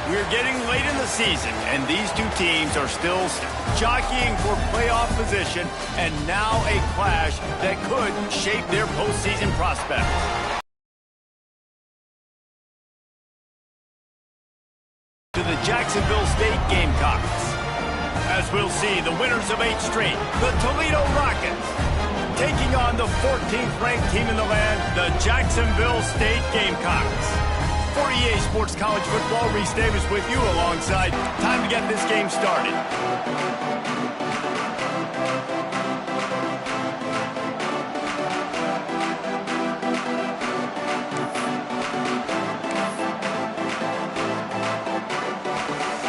We're getting late in the season, and these two teams are still jockeying for playoff position, and now a clash that could shape their postseason prospects. To the Jacksonville State Gamecocks. As we'll see, the winners of 8 straight, the Toledo Rockets, taking on the 14th ranked team in the land, the Jacksonville State Gamecocks. For EA Sports College Football, Reese Davis with you alongside. Time to get this game started.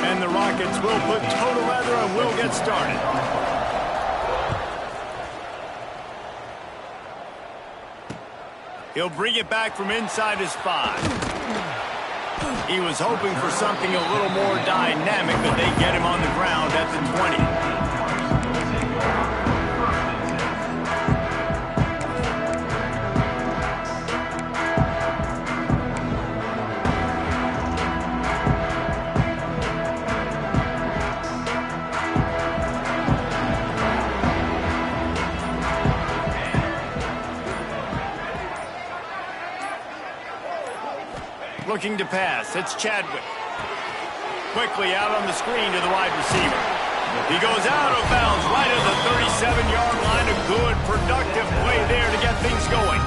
And the Rockets will put toe to leather and will get started. He'll bring it back from inside his 5. He was hoping for something a little more dynamic, but they get him on the ground at the 20. Looking to pass, it's Chadwick. Quickly out on the screen to the wide receiver. He goes out of bounds right at the 37-yard line. A good, productive play there to get things going.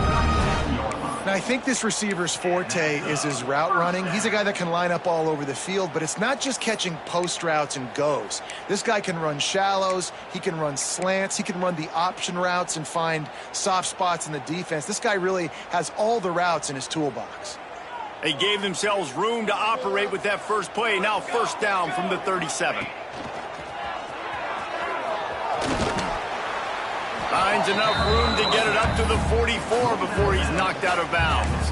Now, I think this receiver's forte is his route running. He's a guy that can line up all over the field, but it's not just catching post routes and goes. This guy can run shallows, he can run slants, he can run the option routes and find soft spots in the defense. This guy really has all the routes in his toolbox. They gave themselves room to operate with that first play. Now first down from the 37. Finds enough room to get it up to the 44 before he's knocked out of bounds.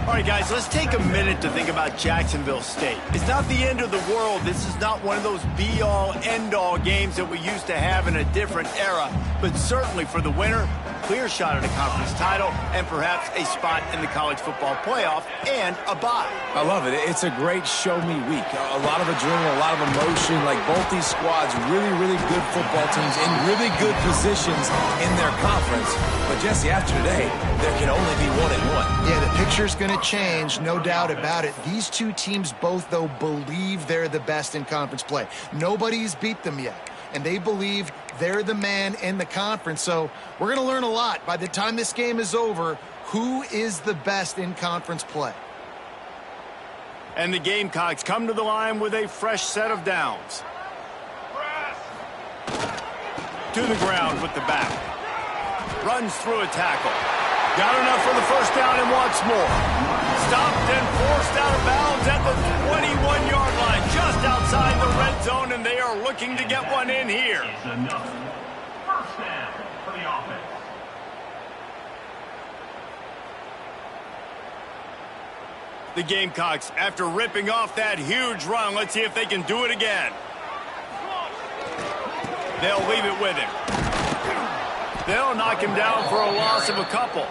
All right, guys, let's take a minute to think about Jacksonville State. It's not the end of the world. This is not one of those be-all, end-all games that we used to have in a different era. But certainly for the winner, clear shot at a conference title and perhaps a spot in the college football playoff and a bye. I love it. It's a great show-me week. A lot of adrenaline, a lot of emotion. Like both these squads, really, really good football teams in really good positions in their conference. But, Jesse, after today, there can only be 1-1. Yeah, the picture's going to change, no doubt about it. These two teams both, though, believe they're the best in conference play. Nobody's beat them yet, and they believe they're the man in the conference. So we're going to learn a lot. By the time this game is over, who is the best in conference play? And the Gamecocks come to the line with a fresh set of downs. To the ground with the back. Runs through a tackle. Got enough for the first down and wants more. Stopped and forced out of bounds at the 21-yard line, just outside the red zone, and they are looking to get one in here. First down for the offense. The Gamecocks, after ripping off that huge run, let's see if they can do it again. They'll leave it with him. They'll knock him down for a loss of a couple.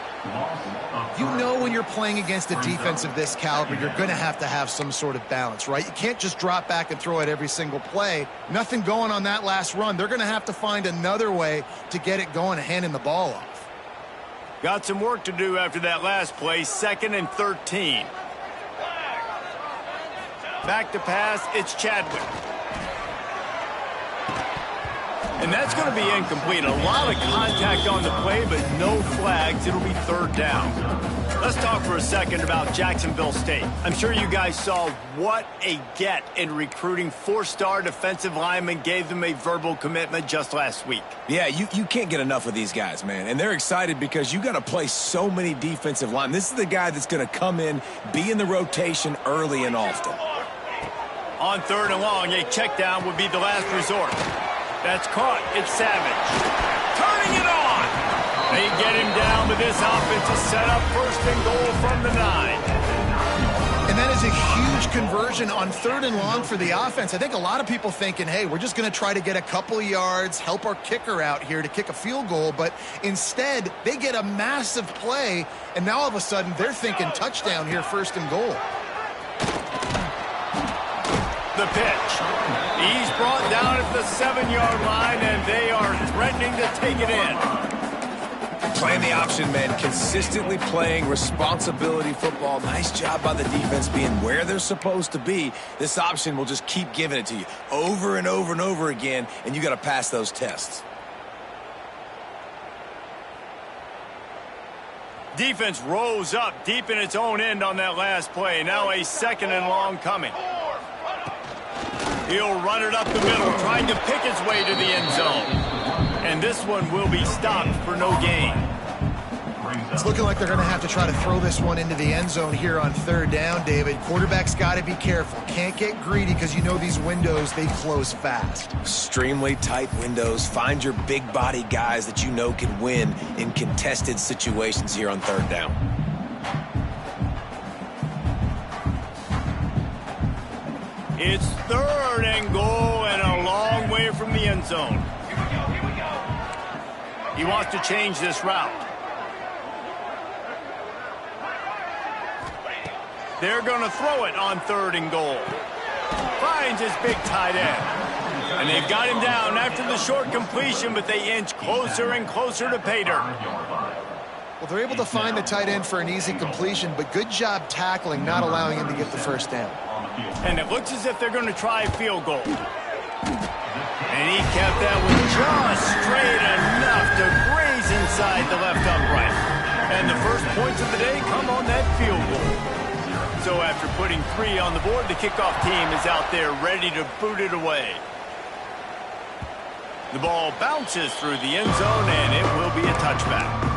You know when you're playing against a defense of this caliber, you're going to have some sort of balance, right? You can't just drop back and throw it every single play. Nothing going on that last run. They're going to have to find another way to get it going and handing the ball off. Got some work to do after that last play, 2nd and 13. Back to pass, it's Chadwick. And that's going to be incomplete. A lot of contact on the play, but no flags. It'll be 3rd down. Let's talk for a second about Jacksonville State. I'm sure you guys saw what a get in recruiting 4-star defensive linemen gave them a verbal commitment just last week. Yeah, you can't get enough of these guys, man. And they're excited because you got to play so many defensive linemen. This is the guy that's going to come in, be in the rotation early and often. On 3rd and long, a check down would be the last resort. That's caught. It's Savage. Turning it on. They get him down, but this offense is set up 1st and goal from the 9. And that is a huge conversion on 3rd and long for the offense. I think a lot of people thinking, hey, we're just going to try to get a couple of yards, help our kicker out here to kick a field goal. But instead, they get a massive play, and now all of a sudden they're thinking touchdown here, 1st and goal. The pitch. He's brought down at the 7-yard line, and they are threatening to take it in. Playing the option, man. Consistently playing responsibility football. Nice job by the defense being where they're supposed to be. This option will just keep giving it to you over and over and over again, and you got to pass those tests. Defense rose up deep in its own end on that last play. Now a 2nd and long coming. He'll run it up the middle, trying to pick his way to the end zone. And this one will be stopped for no gain. It's looking like they're going to have to try to throw this one into the end zone here on 3rd down, David. Quarterback's got to be careful. Can't get greedy because you know these windows, they close fast. Extremely tight windows. Find your big body guys that you know can win in contested situations here on 3rd down. It's 3rd and goal and a long way from the end zone. He wants to change this route. They're going to throw it on 3rd and goal. Finds his big tight end. And they've got him down after the short completion, but they inch closer and closer to pay dirt. Well, they're able to find the tight end for an easy completion, but good job tackling, not allowing him to get the 1st down. And it looks as if they're going to try a field goal. And he kept that one just straight enough to graze inside the left upright. And the first points of the day come on that field goal. So after putting 3 on the board, the kickoff team is out there ready to boot it away. The ball bounces through the end zone, and it will be a touchback.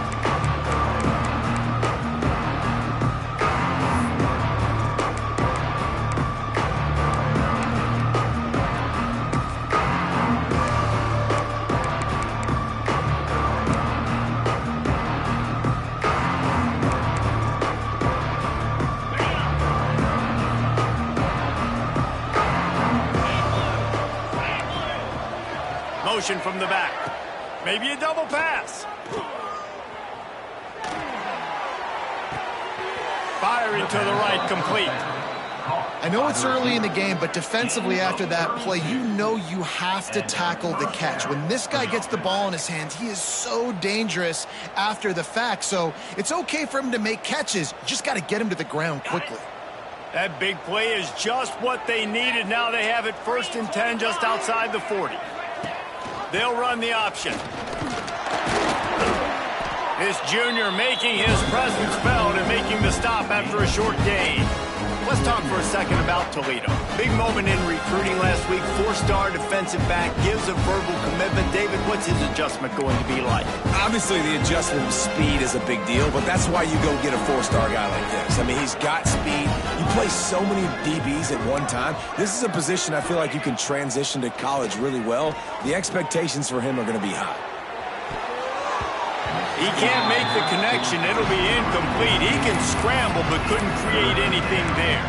Motion from the back. Maybe a double pass. Firing to the right, complete. I know it's early in the game, but defensively after that play, you know you have to tackle the catch. When this guy gets the ball in his hands, he is so dangerous after the fact. So it's okay for him to make catches. You just got to get him to the ground quickly. That big play is just what they needed. Now they have it 1st and 10 just outside the 40. They'll run the option. This junior making his presence felt and making the stop after a short gain. Let's talk for a second about Toledo. Big moment in recruiting last week. 4-star defensive back gives a verbal commitment. David, what's his adjustment going to be like? Obviously, the adjustment of speed is a big deal, but that's why you go get a 4-star guy like this. I mean, he's got speed. You play so many DBs at one time. This is a position I feel like you can transition to college really well. The expectations for him are going to be high. He can't make the connection. It'll be incomplete. He can scramble, but couldn't create anything there.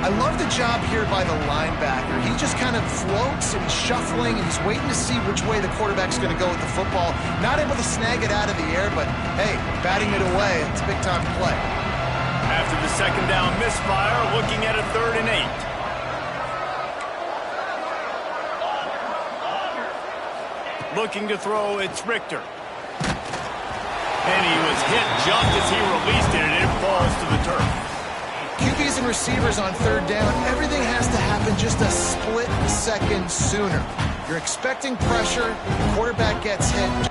I love the job here by the linebacker. He just kind of floats and he's shuffling and he's waiting to see which way the quarterback's going to go with the football. Not able to snag it out of the air, but hey, batting it away, it's a big time play. After the 2nd down misfire, looking at a 3rd and 8. Looking to throw, it's Richter. And he was hit just as he released it, and it falls to the turf. QBs and receivers on 3rd down, everything has to happen just a split second sooner. You're expecting pressure, the quarterback gets hit.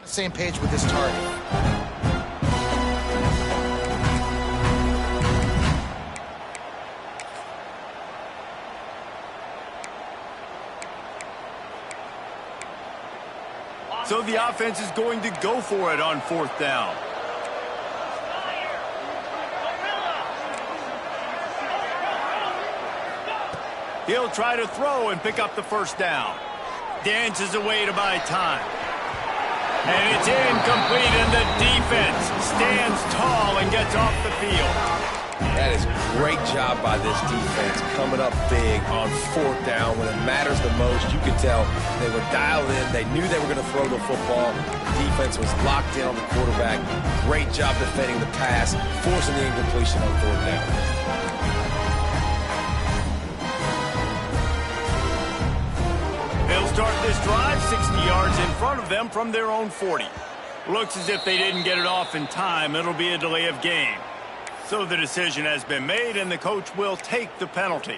Same page with this target. So the offense is going to go for it on 4th down. He'll try to throw and pick up the 1st down. Dances away to buy time. And it's incomplete, and the defense stands tall and gets off the field. That is great job by this defense, coming up big on 4th down when it matters the most. You could tell they were dialed in. They knew they were going to throw the football. The defense was locked in on the quarterback. Great job defending the pass, forcing the incompletion on 4th down. They'll start this drive 60 yards in front of them from their own 40. Looks as if they didn't get it off in time. It'll be a delay of game. So the decision has been made, and the coach will take the penalty.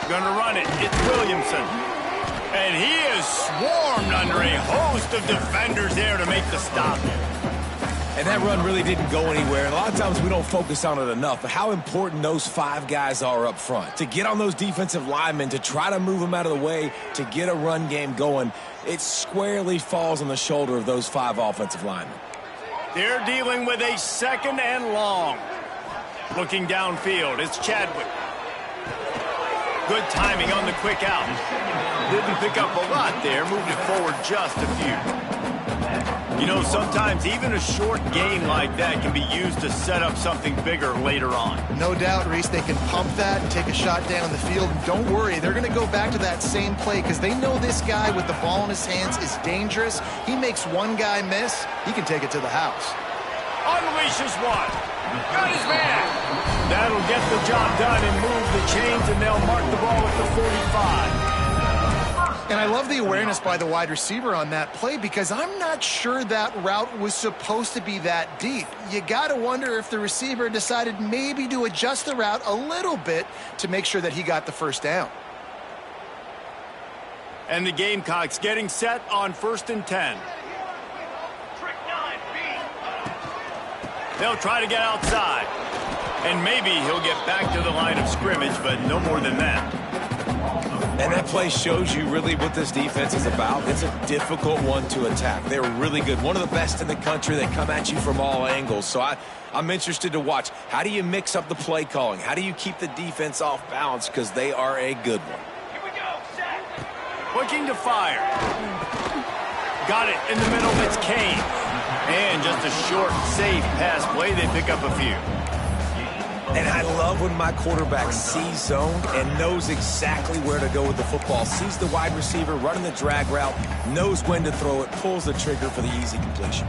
Going to run it. It's Williamson. And he is swarmed under a host of defenders there to make the stop. And that run really didn't go anywhere. And a lot of times we don't focus on it enough. But how important those 5 guys are up front. To get on those defensive linemen, to try to move them out of the way, to get a run game going, it squarely falls on the shoulder of those 5 offensive linemen. They're dealing with a 2nd and long. Looking downfield, it's Chadwick. Good timing on the quick out. Didn't pick up a lot there, moved it forward just a few. You know, sometimes even a short gain like that can be used to set up something bigger later on. No doubt, Reese, they can pump that and take a shot down the field. And don't worry, they're going to go back to that same play because they know this guy with the ball in his hands is dangerous. He makes one guy miss, he can take it to the house. Unleashes one. Got his man. That'll get the job done and move the chains, and they'll mark the ball at the 45. And I love the awareness by the wide receiver on that play because I'm not sure that route was supposed to be that deep. You got to wonder if the receiver decided maybe to adjust the route a little bit to make sure that he got the first down. And the Gamecocks getting set on 1st and 10. They'll try to get outside. And maybe he'll get back to the line of scrimmage, but no more than that. And that play shows you really what this defense is about. It's a difficult one to attack. They're really good. One of the best in the country. They come at you from all angles. So I'm interested to watch. How do you mix up the play calling? How do you keep the defense off balance? Because they are a good one. Here we go, set. Looking to fire. Got it in the middle. It's Kane. And just a short, safe pass play. They pick up a few. And I love when my quarterback sees zone and knows exactly where to go with the football. Sees the wide receiver running the drag route, knows when to throw it, pulls the trigger for the easy completion.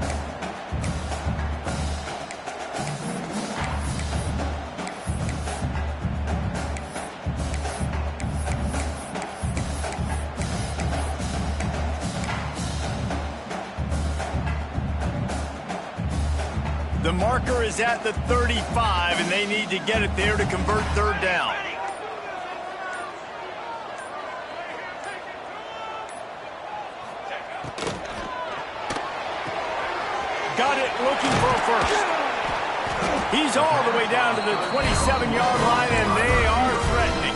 The marker is at the 35, and they need to get it there to convert 3rd down. Got it, looking for a first. He's all the way down to the 27-yard line, and they are threatening.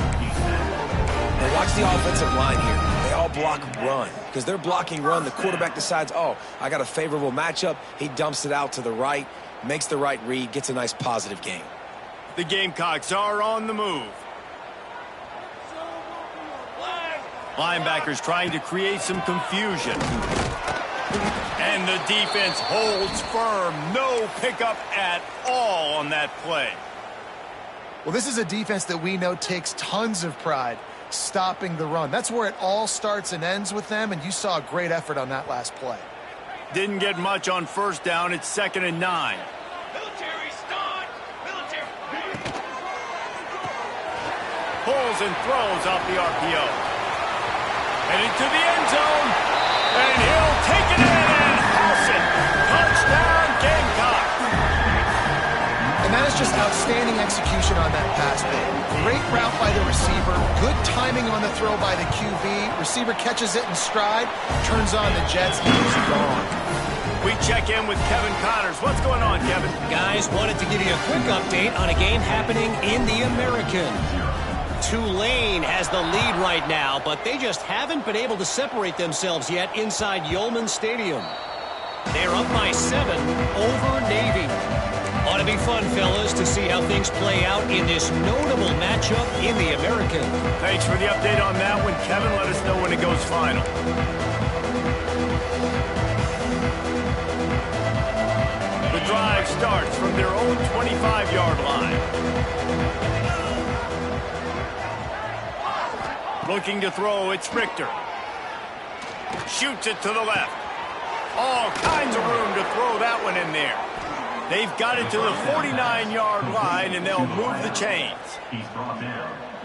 And watch the offensive line here. They all block run. Because they're blocking run, the quarterback decides, oh, I got a favorable matchup. He dumps it out to the right. Makes the right read, gets a nice positive gain. The Gamecocks are on the move. Linebackers trying to create some confusion. And the defense holds firm. No pickup at all on that play. Well, this is a defense that we know takes tons of pride stopping the run. That's where it all starts and ends with them, and you saw a great effort on that last play. Didn't get much on 1st down. It's 2nd and 9. Military start. Military. Pulls and throws off the RPO. Headed to the end zone. And he'll take it in and house it. Touchdown, Gamecock. And that is just outstanding execution on that pass play. Great route by the receiver. Good timing on the throw by the QB. Receiver catches it in stride, turns on the jets, and he's gone. We check in with Kevin Connors. What's going on, Kevin? Guys, wanted to give you a quick update on a game happening in the American. Tulane has the lead right now, but they just haven't been able to separate themselves yet inside Yulman Stadium. They're up by 7 over Navy. Ought to be fun, fellas, to see how things play out in this notable matchup in the American. Thanks for the update on that one, Kevin. Let us know when it goes final. The drive starts from their own 25-yard line. Looking to throw, it's Richter. Shoots it to the left. All kinds of room to throw that one in there. They've got it to the 49-yard line, and they'll move the chains.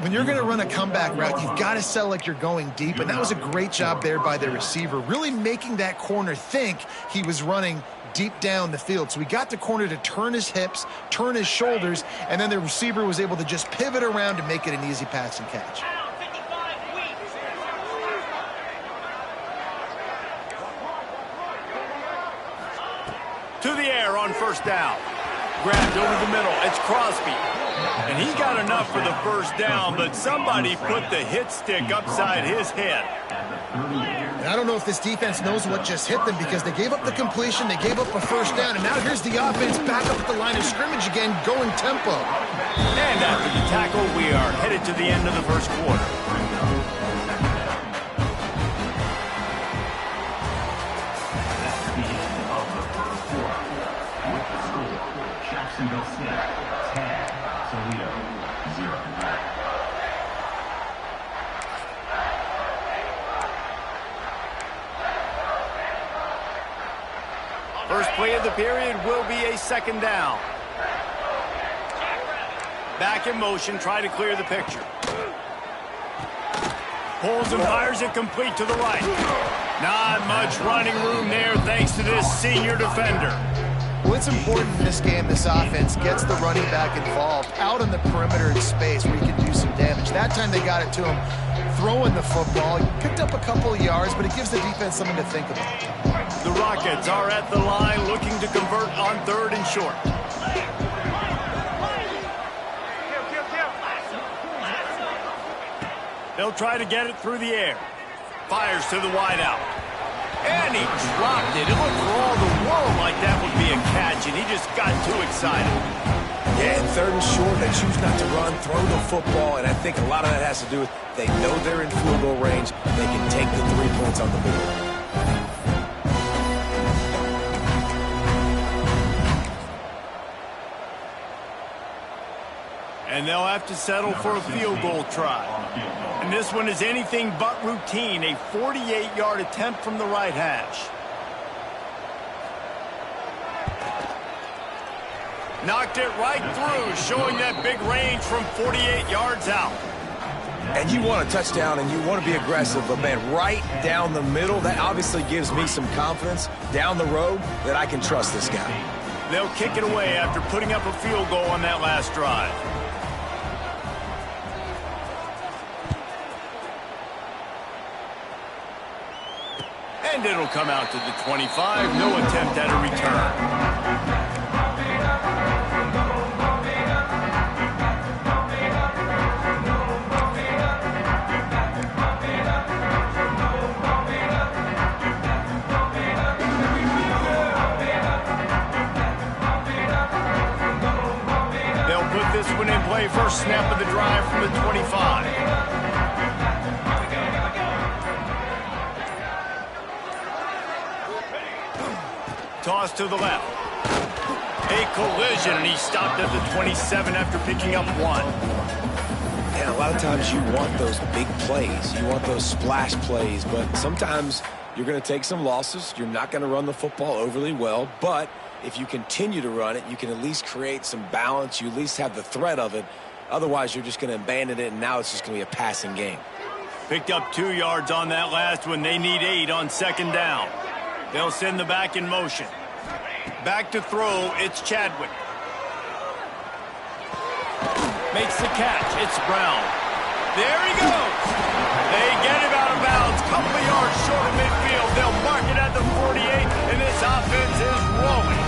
When you're going to run a comeback route, you've got to sell like you're going deep, and that was a great job there by the receiver, really making that corner think he was running deep down the field. So he got the corner to turn his hips, turn his shoulders, and then the receiver was able to just pivot around to make it an easy pass and catch. To the air on first down. Grabbed over the middle. It's Crosby. And he got enough for the first down, but somebody put the hit stick upside his head. And I don't know if this defense knows what just hit them because they gave up the completion, they gave up a first down, and now here's the offense back up at the line of scrimmage again, going tempo. And after the tackle, we are headed to the end of the first quarter. Jacksonville State 10, Toledo 0. First play of the period will be a second down. Back in motion, try to clear the picture. Pulls and fires it complete to the right. Not much running room there thanks to this senior defender. Well, it's important in this game, this offense gets the running back involved out on the perimeter in space where he can do some damage. That time they got it to him throwing the football. He picked up a couple of yards, but it gives the defense something to think about. The Rockets are at the line looking to convert on 3rd and short. They'll try to get it through the air. Fires to the wideout. And he dropped it. It looked for all the world like that would be a catch, and he just got too excited. Yeah, and 3rd and short, they choose not to run, throw the football, and I think a lot of that has to do with they know they're in field goal range. They can take the 3 points on the board. And they'll have to settle for a field goal try. And this one is anything but routine, a 48-yard attempt from the right hash. Knocked it right through, showing that big range from 48 yards out. And you want a touchdown and you want to be aggressive, but man, right down the middle, that obviously gives me some confidence down the road that I can trust this guy. They'll kick it away after putting up a field goal on that last drive. And it'll come out to the 25. No attempt at a return. They'll put this one in play. First snap of the drive from the 25. Toss to the left. A collision, and he stopped at the 27 after picking up 1. And a lot of times you want those big plays. You want those splash plays, but sometimes you're going to take some losses. You're not going to run the football overly well, but if you continue to run it, you can at least create some balance. You at least have the threat of it. Otherwise, you're just going to abandon it, and now it's just going to be a passing game. Picked up 2 yards on that last one. They need 8 on second down. They'll send the back in motion. Back to throw, it's Chadwick. Makes the catch, it's Brown. There he goes. They get him out of bounds, couple of yards short of midfield. They'll mark it at the 48, and this offense is rolling.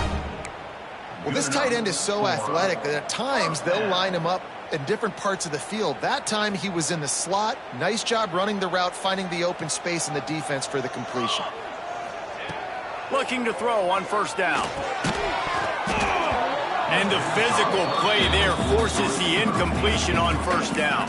Well, this tight end is so athletic that at times they'll line him up in different parts of the field. That time he was in the slot. Nice job running the route, finding the open space in the defense for the completion. Looking to throw on first down. And the physical play there forces the incompletion on first down.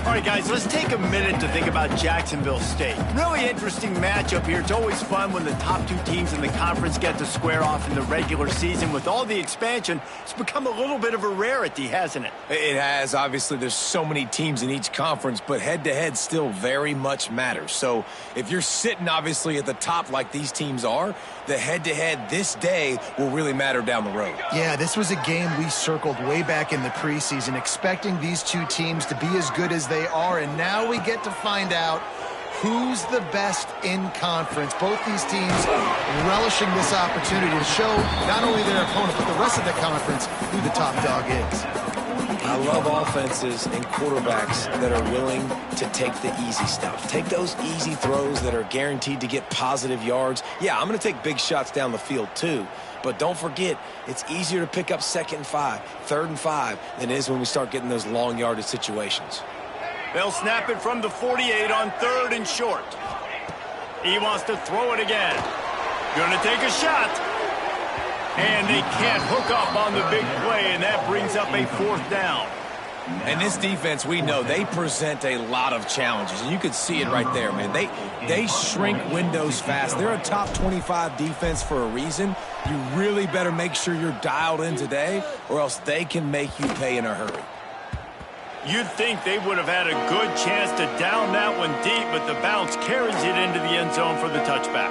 All right, guys, let's take a minute to think about Jacksonville State. Really interesting matchup here. It's always fun when the top two teams in the conference get to square off in the regular season. With all the expansion, it's become a little bit of a rarity, hasn't it? It has. Obviously, there's so many teams in each conference, but head-to-head still very much matters. So if you're sitting, obviously, at the top like these teams are, the head-to-head this day will really matter down the road. Yeah, this was a game we circled way back in the preseason, expecting these two teams to be as good as they are, and now we get to find out who's the best in conference. Both these teams relishing this opportunity to show not only their opponent, but the rest of the conference who the top dog is. I love offenses and quarterbacks that are willing to take the easy stuff. Take those easy throws that are guaranteed to get positive yards. Yeah, I'm going to take big shots down the field too. But don't forget, it's easier to pick up 2nd and 5, 3rd and 5 than it is when we start getting those long yardage situations. They'll snap it from the 48 on 3rd and short. He wants to throw it again. Gonna take a shot. And they can't hook up on the big play, and that brings up a 4th down. And this defense, we know, they present a lot of challenges. And you can see it right there, man. They shrink windows fast. They're a top 25 defense for a reason. You really better make sure you're dialed in today, or else they can make you pay in a hurry. You'd think they would have had a good chance to down that one deep, but the bounce carries it into the end zone for the touchback.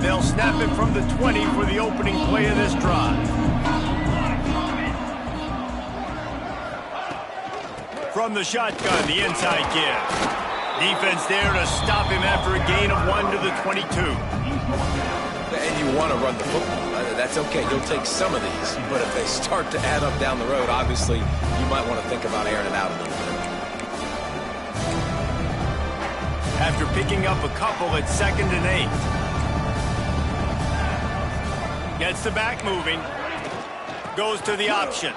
They'll snap it from the 20 for the opening play of this drive. From the shotgun, the inside give. Defense there to stop him after a gain of 1 to the 22. And you want to run the football. That's okay. You'll take some of these. But if they start to add up down the road, obviously, you might want to think about airing it out a little bit. After picking up a couple at 2nd and 8. Gets the back moving. Goes to the option.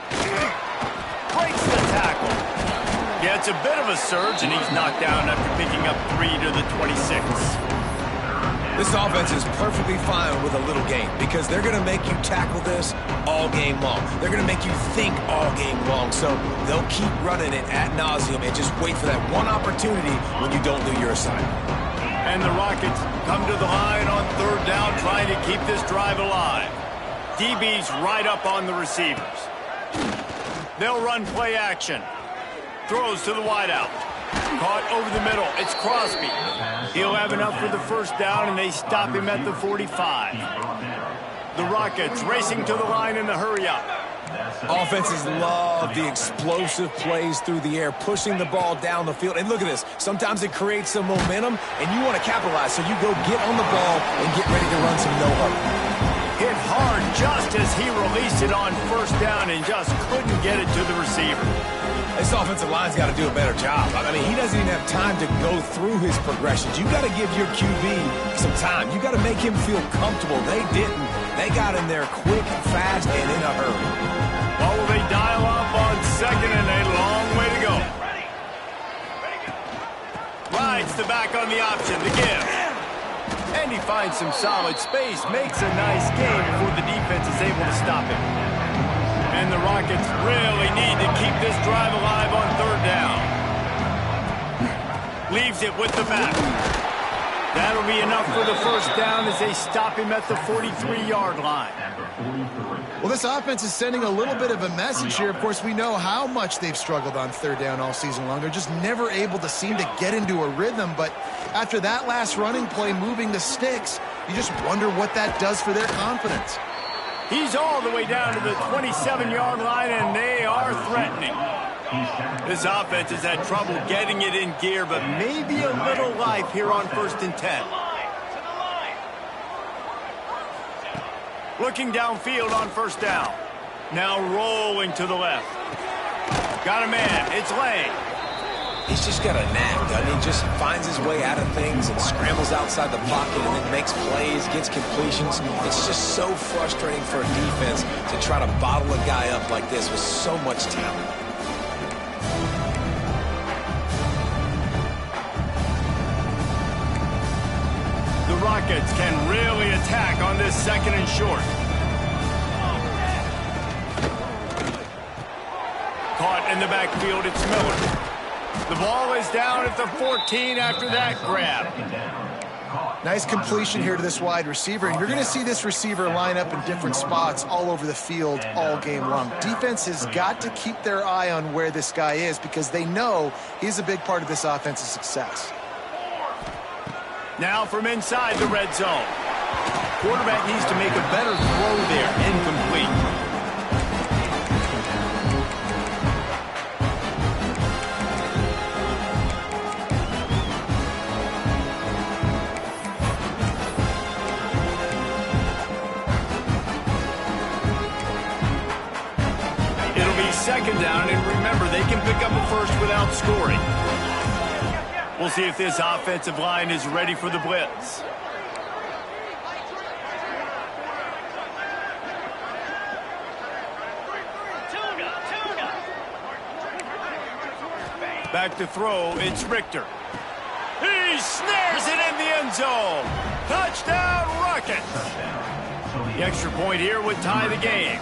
Breaks the tackle. Gets a bit of a surge, and he's knocked down after picking up 3 to the 26. This offense is perfectly fine with a little game because they're going to make you tackle this all game long. They're going to make you think all game long. So they'll keep running it ad nauseum and just wait for that one opportunity when you don't do your assignment. And the Rockets come to the line on 3rd down, trying to keep this drive alive. DB's right up on the receivers. They'll run play action. Throws to the wideout. Caught over the middle. It's Crosby. He'll have enough for the 1st down, and they stop him at the 45. The Rockets racing to the line in the hurry-up. Offenses love the explosive plays through the air, pushing the ball down the field. And look at this. Sometimes it creates some momentum, and you want to capitalize. So you go get on the ball and get ready to run some no-huddle. Hit hard just as he released it on 1st down and just couldn't get it to the receiver. This offensive line's got to do a better job. I mean, he doesn't even have time to go through his progressions. You got to give your QB some time. You got to make him feel comfortable. They didn't. They got in there quick, fast, and in a hurry. Oh, they dial up on 2nd and a long way to go. Rides the back on the option, the give. And he finds some solid space, makes a nice gain before the defense is able to stop him. And the Rockets really need to keep this drive alive on 3rd down. Leaves it with the back. That'll be enough for the 1st down as they stop him at the 43-yard line. Well, this offense is sending a little bit of a message here. Of course, we know how much they've struggled on 3rd down all season long. They're just never able to seem to get into a rhythm. But after that last running play moving the sticks, you just wonder what that does for their confidence. He's all the way down to the 27-yard line, and they are threatening. This offense has had trouble getting it in gear, but maybe a little life here on 1st and 10. Looking downfield on 1st down. Now rolling to the left. Got a man. It's Lang. He's just got a knack, doesn't he? Just finds his way out of things and scrambles outside the pocket and then makes plays, gets completions. It's just so frustrating for a defense to try to bottle a guy up like this with so much talent. Rockets can really attack on this second and short. Caught in the backfield, it's Miller. The ball is down at the 14 after that grab. Nice completion here to this wide receiver, and you're going to see this receiver line up in different spots all over the field all game long. Defense has got to keep their eye on where this guy is because they know he's a big part of this offense's success. Now from inside the red zone. Quarterback needs to make a better throw there. Incomplete. Second down, and remember, they can pick up a first without scoring. We'll see if this offensive line is ready for the blitz. Back to throw, it's Richter. He snares it in the end zone. Touchdown, Rockets. The extra point here would tie the game.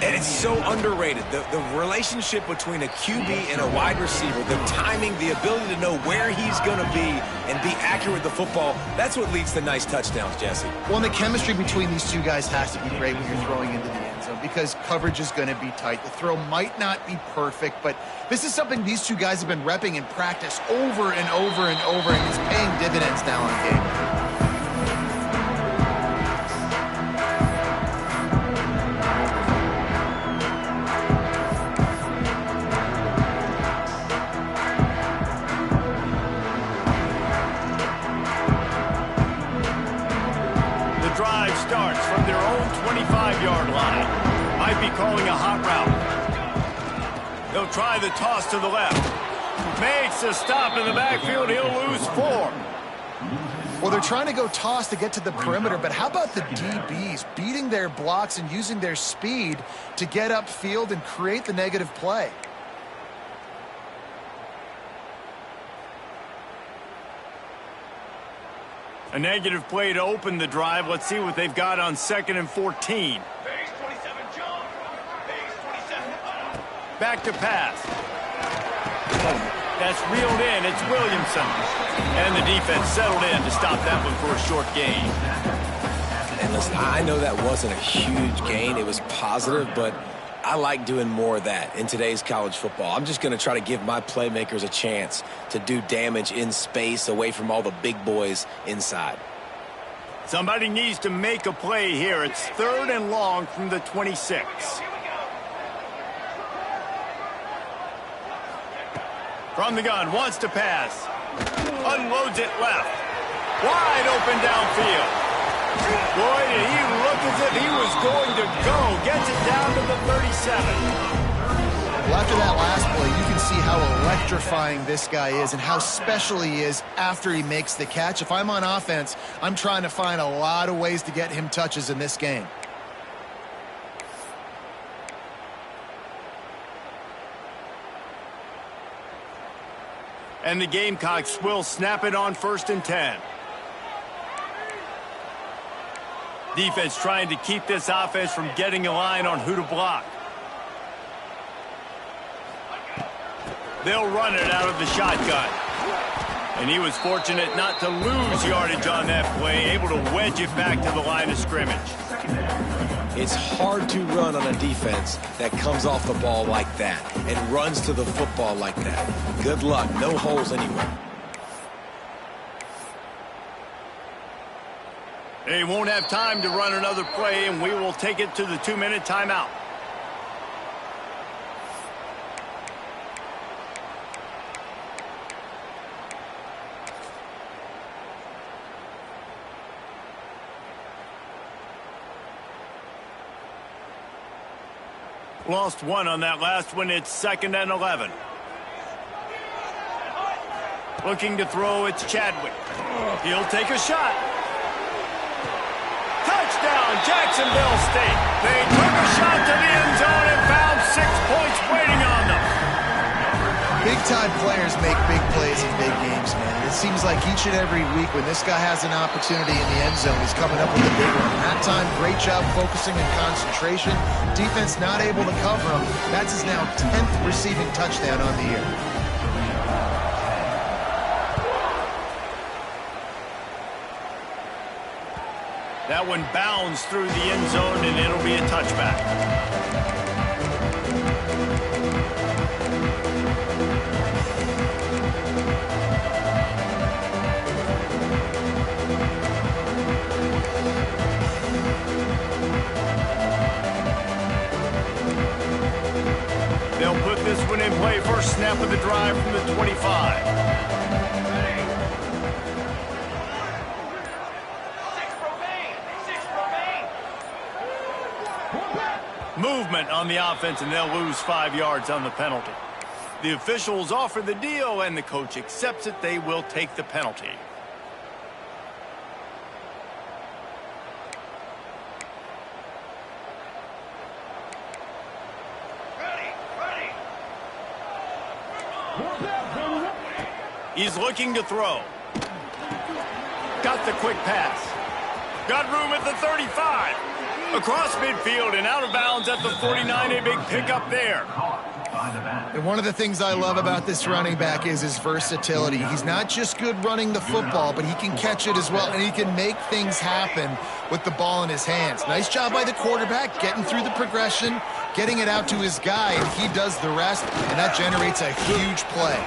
And it's so underrated. The relationship between a QB and a wide receiver, the timing, the ability to know where he's going to be and be accurate with the football, that's what leads to nice touchdowns, Jesse. Well, and the chemistry between these two guys has to be great when you're throwing into the end zone because coverage is going to be tight. The throw might not be perfect, but this is something these two guys have been repping in practice over and over and over, and it's paying dividends now in the game. Starts from their own 25-yard line. Might be calling a hot route. They'll try the toss to the left. Makes a stop in the backfield. He'll lose 4. Well, they're trying to go toss to get to the perimeter, but how about the DBs beating their blocks and using their speed to get upfield and create the negative play? A negative play to open the drive. Let's see what they've got on 2nd and 14. Back to pass. That's reeled in. It's Williamson. And the defense settled in to stop that one for a short gain. And listen, I know that wasn't a huge gain. It was positive, but I like doing more of that in today's college football. I'm just going to try to give my playmakers a chance to do damage in space away from all the big boys inside. Somebody needs to make a play here. It's 3rd and long from the 26. From the gun, wants to pass. Unloads it left. Wide open downfield. Boy, did he look as if he was going to go. Gets it down to the 37. Well, after that last play, you can see how electrifying this guy is and how special he is after he makes the catch. If I'm on offense, I'm trying to find a lot of ways to get him touches in this game. And the Gamecocks will snap it on 1st and 10. Defense trying to keep this offense from getting a line on who to block. They'll run it out of the shotgun. And he was fortunate not to lose yardage on that play, able to wedge it back to the line of scrimmage. It's hard to run on a defense that comes off the ball like that and runs to the football like that. Good luck. No holes anywhere. They won't have time to run another play, and we will take it to the 2-minute timeout. Lost 1 on that last one. It's 2nd and 11. Looking to throw, it's Chadwick. He'll take a shot. Touchdown, Jacksonville State. They took a shot to the end zone and found 6 points waiting on them. Big Big-time players make big plays in big games, man. It seems like each and every week when this guy has an opportunity in the end zone, he's coming up with a big one. That time, great job focusing and concentration. Defense not able to cover him. That's his now 10th receiving touchdown on the year. That one bounds through the end zone, and it'll be a touchback. They'll put this one in play. First snap of the drive from the 25. Movement on the offense, and they'll lose 5 yards on the penalty. The officials offer the deal, and the coach accepts it. They will take the penalty. He's looking to throw. Got the quick pass. Got room at the 35. Across midfield and out of bounds at the 49. A big pickup there. And one of the things I love about this running back is his versatility. He's not just good running the football, but he can catch it as well, and he can make things happen with the ball in his hands. Nice job by the quarterback, getting through the progression, getting it out to his guy, and he does the rest, and that generates a huge play.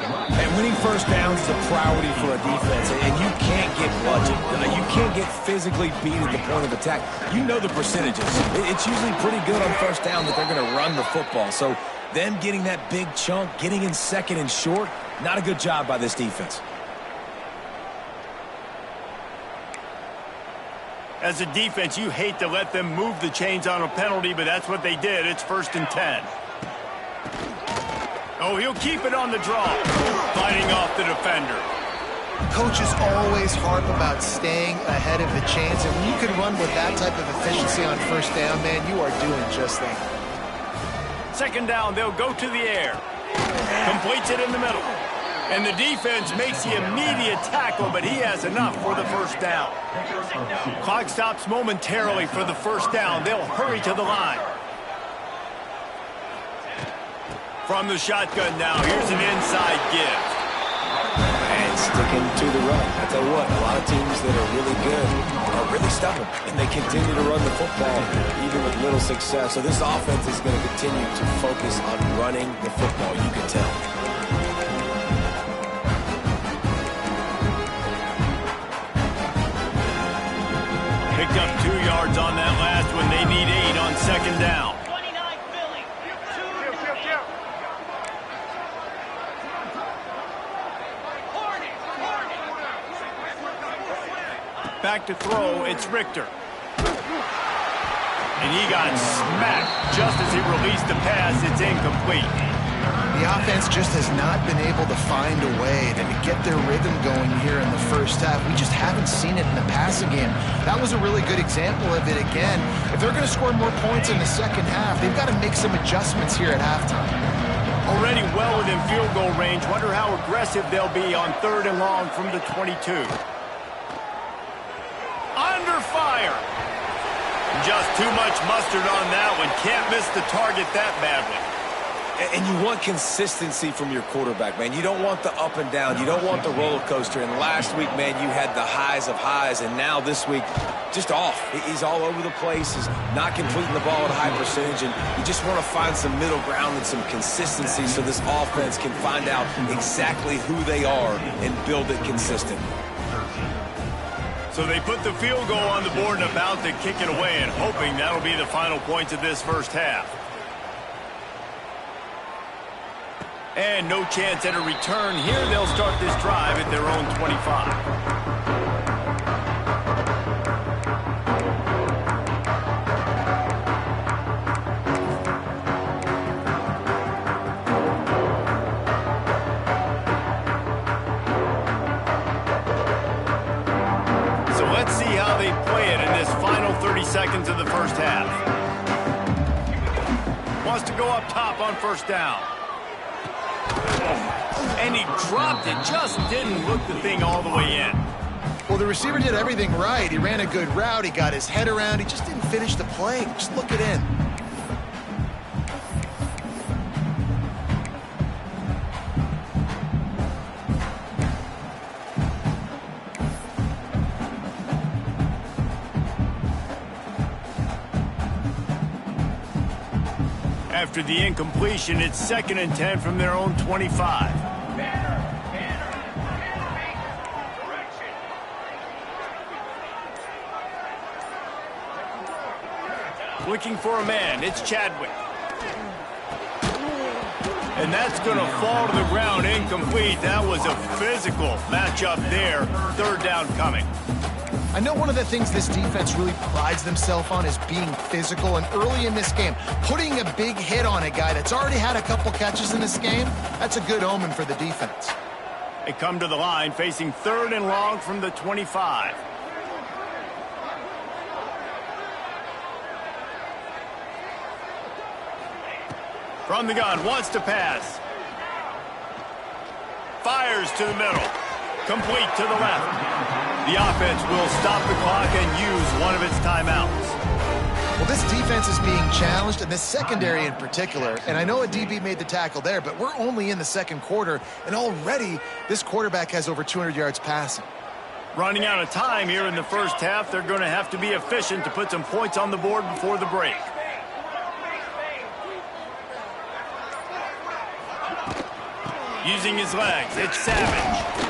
And winning first downs is a priority for a defense, and you can't get bludgeoned. You can't get physically beat at the point of attack. You know the percentages. It's usually pretty good on first down that they're going to run the football. So them getting that big chunk, getting in second and short, not a good job by this defense. As a defense, you hate to let them move the chains on a penalty, but that's what they did. It's 1st and 10. Oh, he'll keep it on the draw, fighting off the defender. Coaches always harp about staying ahead of the chains, and when you can run with that type of efficiency on first down, man, you are doing just that. 2nd down, they'll go to the air. Completes it in the middle. And the defense makes the immediate tackle, but he has enough for the 1st down. Clock stops momentarily for the 1st down. They'll hurry to the line. From the shotgun now, here's an inside give. And sticking to the run. I tell you what, a lot of teams that are really good are really stubborn, and they continue to run the football even with little success. So this offense is going to continue to focus on running the football, you can tell. Picked up 2 yards on that last one. They need 8 on 2nd down. Back to throw, it's Richter. And he got smacked just as he released the pass. It's incomplete. The offense just has not been able to find a way to get their rhythm going here in the first half. We just haven't seen it in the passing game. That was a really good example of it again. If they're going to score more points in the second half, they've got to make some adjustments here at halftime. Already well within field goal range. Wonder how aggressive they'll be on 3rd and long from the 22. Under fire. Just too much mustard on that one. Can't miss the target that badly. And you want consistency from your quarterback, man. You don't want the up and down. You don't want the roller coaster. And last week, man, you had the highs of highs. And now this week, just off. He's all over the place. He's not completing the ball at a high percentage. And you just want to find some middle ground and some consistency so this offense can find out exactly who they are and build it consistent. So they put the field goal on the board and about to kick it away, and hoping that'll be the final points of this first half. And no chance at a return here. They'll start this drive at their own 25. They play it in this final 30 seconds of the first half. Wants to go up top on 1st down. And he dropped it, just didn't look the thing all the way in. Well, the receiver did everything right. He ran a good route. He got his head around. He just didn't finish the play. Just look it in. After the incompletion, it's 2nd and 10 from their own 25. Looking for a man, it's Chadwick. And that's going to fall to the ground, incomplete. That was a physical matchup there. 3rd down coming. I know one of the things this defense really prides themselves on is being physical, and early in this game, putting a big hit on a guy that's already had a couple catches in this game, that's a good omen for the defense. They come to the line facing 3rd and long from the 25. From the gun, wants to pass. Fires to the middle. Complete to the left. The offense will stop the clock and use one of its timeouts. Well, this defense is being challenged, and this secondary in particular, and I know a DB made the tackle there, but we're only in the 2nd quarter, and already this quarterback has over 200 yards passing. Running out of time here in the 1st half, they're going to have to be efficient to put some points on the board before the break. Using his legs, it's Savage.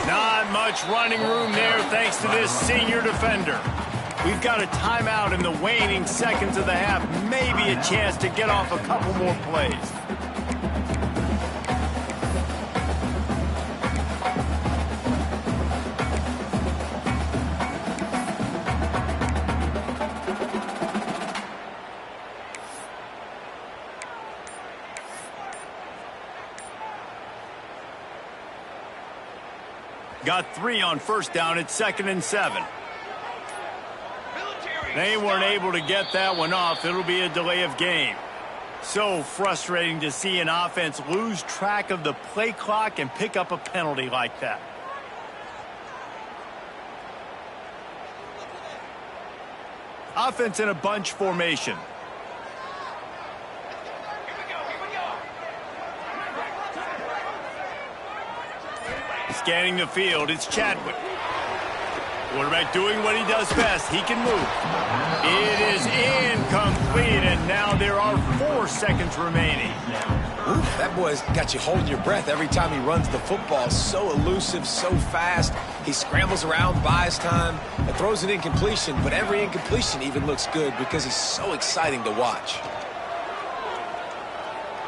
Not much running room there thanks to this senior defender. We've got a timeout in the waning seconds of the half. Maybe a chance to get off a couple more plays. Got 3 on 1st down. It's 2nd and 7. They weren't able to get that one off. It'll be a delay of game. So frustrating to see an offense lose track of the play clock and pick up a penalty like that. Offense in a bunch formation. Scanning the field, it's Chadwick. Quarterback doing what he does best. He can move. It is incomplete, and now there are 4 seconds remaining. Ooh, that boy's got you holding your breath every time he runs the football. So elusive, so fast. He scrambles around, buys time, and throws an incompletion, but every incompletion even looks good because he's so exciting to watch.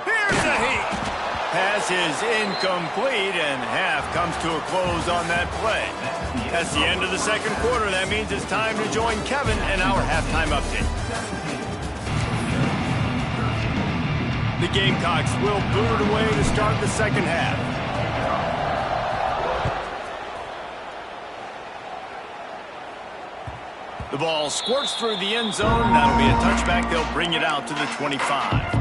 Here's the heat. Pass is incomplete, and half comes to a close on that play. That's the end of the 2nd quarter. That means it's time to join Kevin and our halftime update. The Gamecocks will boot it away to start the 2nd half. The ball squirts through the end zone. That'll be a touchback. They'll bring it out to the 25.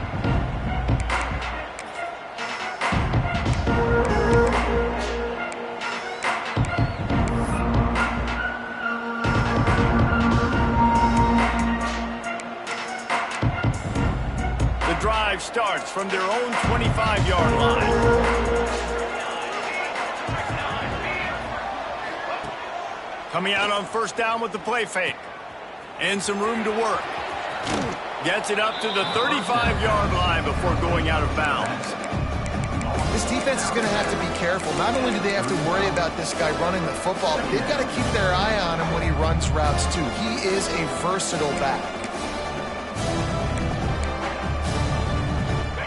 Drive starts from their own 25-yard line. Coming out on 1st down with the play fake. And some room to work. Gets it up to the 35-yard line before going out of bounds. This defense is going to have to be careful. Not only do they have to worry about this guy running the football, but they've got to keep their eye on him when he runs routes too. He is a versatile back.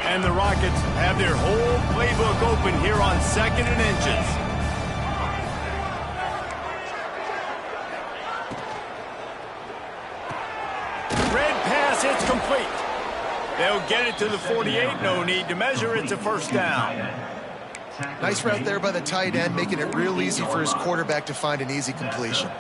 And the Rockets have their whole playbook open here on 2nd and inches. Red pass, it's complete. They'll get it to the 48. No need to measure. It's a 1st down. Nice route there by the tight end, making it real easy for his quarterback to find an easy completion.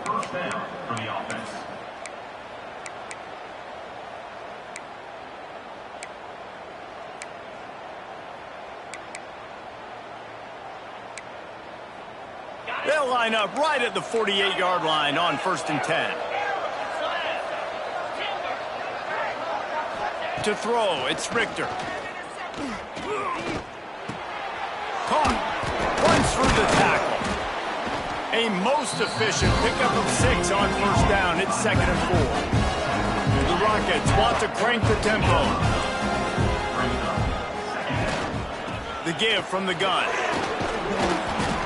They'll line up right at the 48-yard line on 1st and 10. To throw, it's Richter. Caught. Runs through the tackle. A most efficient pickup of 6 on 1st down. It's 2nd and 4. The Rockets want to crank the tempo. The give from the gun.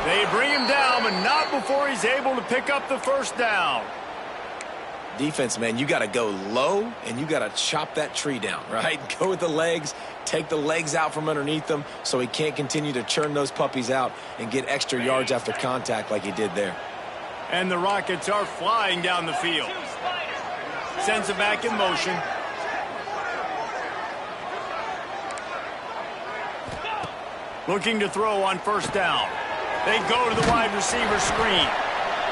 They bring him down, but not before he's able to pick up the 1st down. Defense, man, you got to go low, and you got to chop that tree down, right? Go with the legs, take the legs out from underneath them so he can't continue to churn those puppies out and get extra yards after contact like he did there. And the Rockets are flying down the field. Sends it back in motion. Looking to throw on 1st down. They go to the wide receiver screen.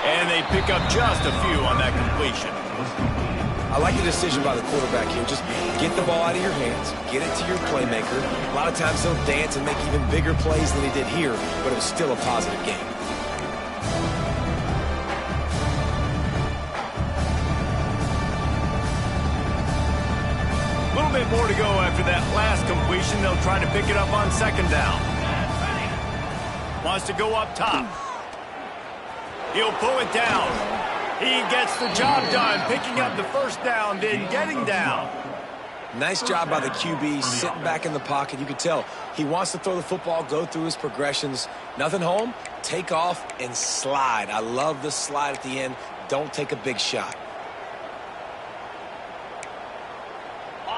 And they pick up just a few on that completion. I like the decision by the quarterback here. Just get the ball out of your hands, get it to your playmaker. A lot of times he'll dance and make even bigger plays than he did here, but it was still a positive game. A little bit more to go after that last completion. They'll try to pick it up on 2nd down. Wants to go up top. He'll pull it down. He gets the job done, picking up the 1st down, then getting down. Nice job by the QB, sitting back in the pocket. You can tell he wants to throw the football, go through his progressions. Nothing home, take off, and slide. I love the slide at the end. Don't take a big shot.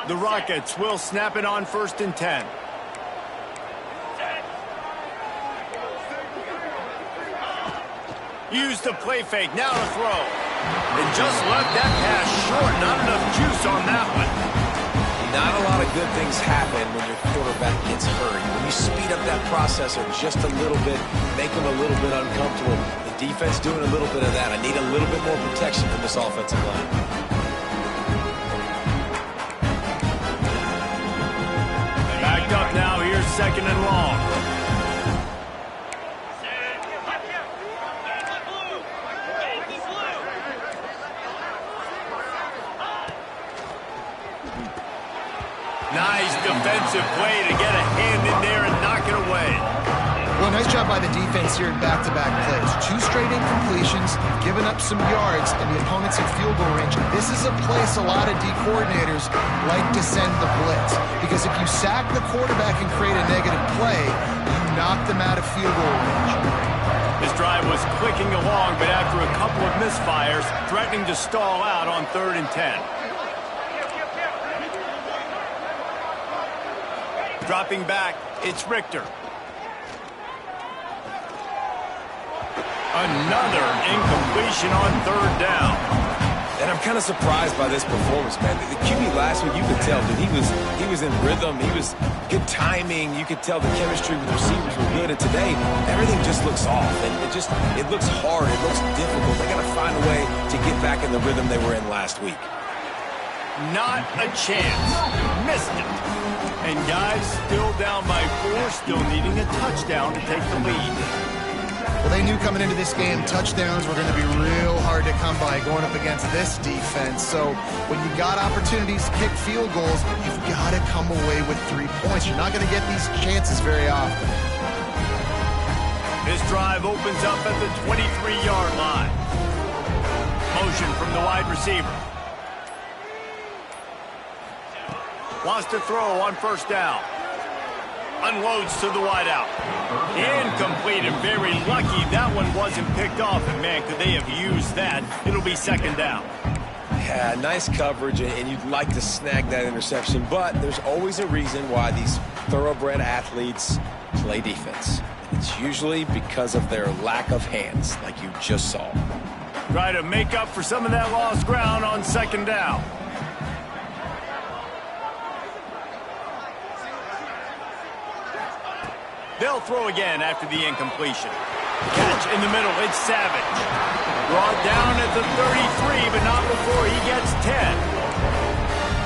The Rockets will snap it on 1st and 10. Use the play fake, now to throw. And just left that pass short, not enough juice on that one. Not a lot of good things happen when your quarterback gets hurt. When you speed up that processor just a little bit, make them a little bit uncomfortable. The defense doing a little bit of that. I need a little bit more protection from this offensive line. Backed up now, here's 2nd and long. Nice defensive play to get a hand in there and knock it away. Well, nice job by the defense here in back-to-back plays. 2 straight incompletions, giving up some yards, and the opponent's in field goal range. This is a place a lot of D coordinators like to send the blitz, because if you sack the quarterback and create a negative play, you knock them out of field goal range. This drive was clicking along, but after a couple of misfires, threatening to stall out on 3rd and 10. Dropping back, it's Richter. Another incompletion on 3rd down. And I'm kind of surprised by this performance, man. The QB last week, you could tell, dude, he was in rhythm. He was good timing. You could tell the chemistry with the receivers were good. And today, everything just looks off. And it looks hard. It looks difficult. They got to find a way to get back in the rhythm they were in last week. Not a chance. Missed it. And guys, still down by 4, still needing a touchdown to take the lead. Well, they knew coming into this game, touchdowns were going to be real hard to come by going up against this defense. So when you got opportunities to kick field goals, you've got to come away with 3 points. You're not going to get these chances very often. This drive opens up at the 23-yard line. Motion from the wide receiver. Wants to throw on 1st down. Unloads to the wideout. Incomplete and very lucky that one wasn't picked off. And, man, could they have used that? It'll be 2nd down. Yeah, nice coverage, and you'd like to snag that interception. But there's always a reason why these thoroughbred athletes play defense. It's usually because of their lack of hands, like you just saw. Try to make up for some of that lost ground on 2nd down. They'll throw again after the incompletion. Catch in the middle, it's Savage. Brought down at the 33, but not before he gets 10.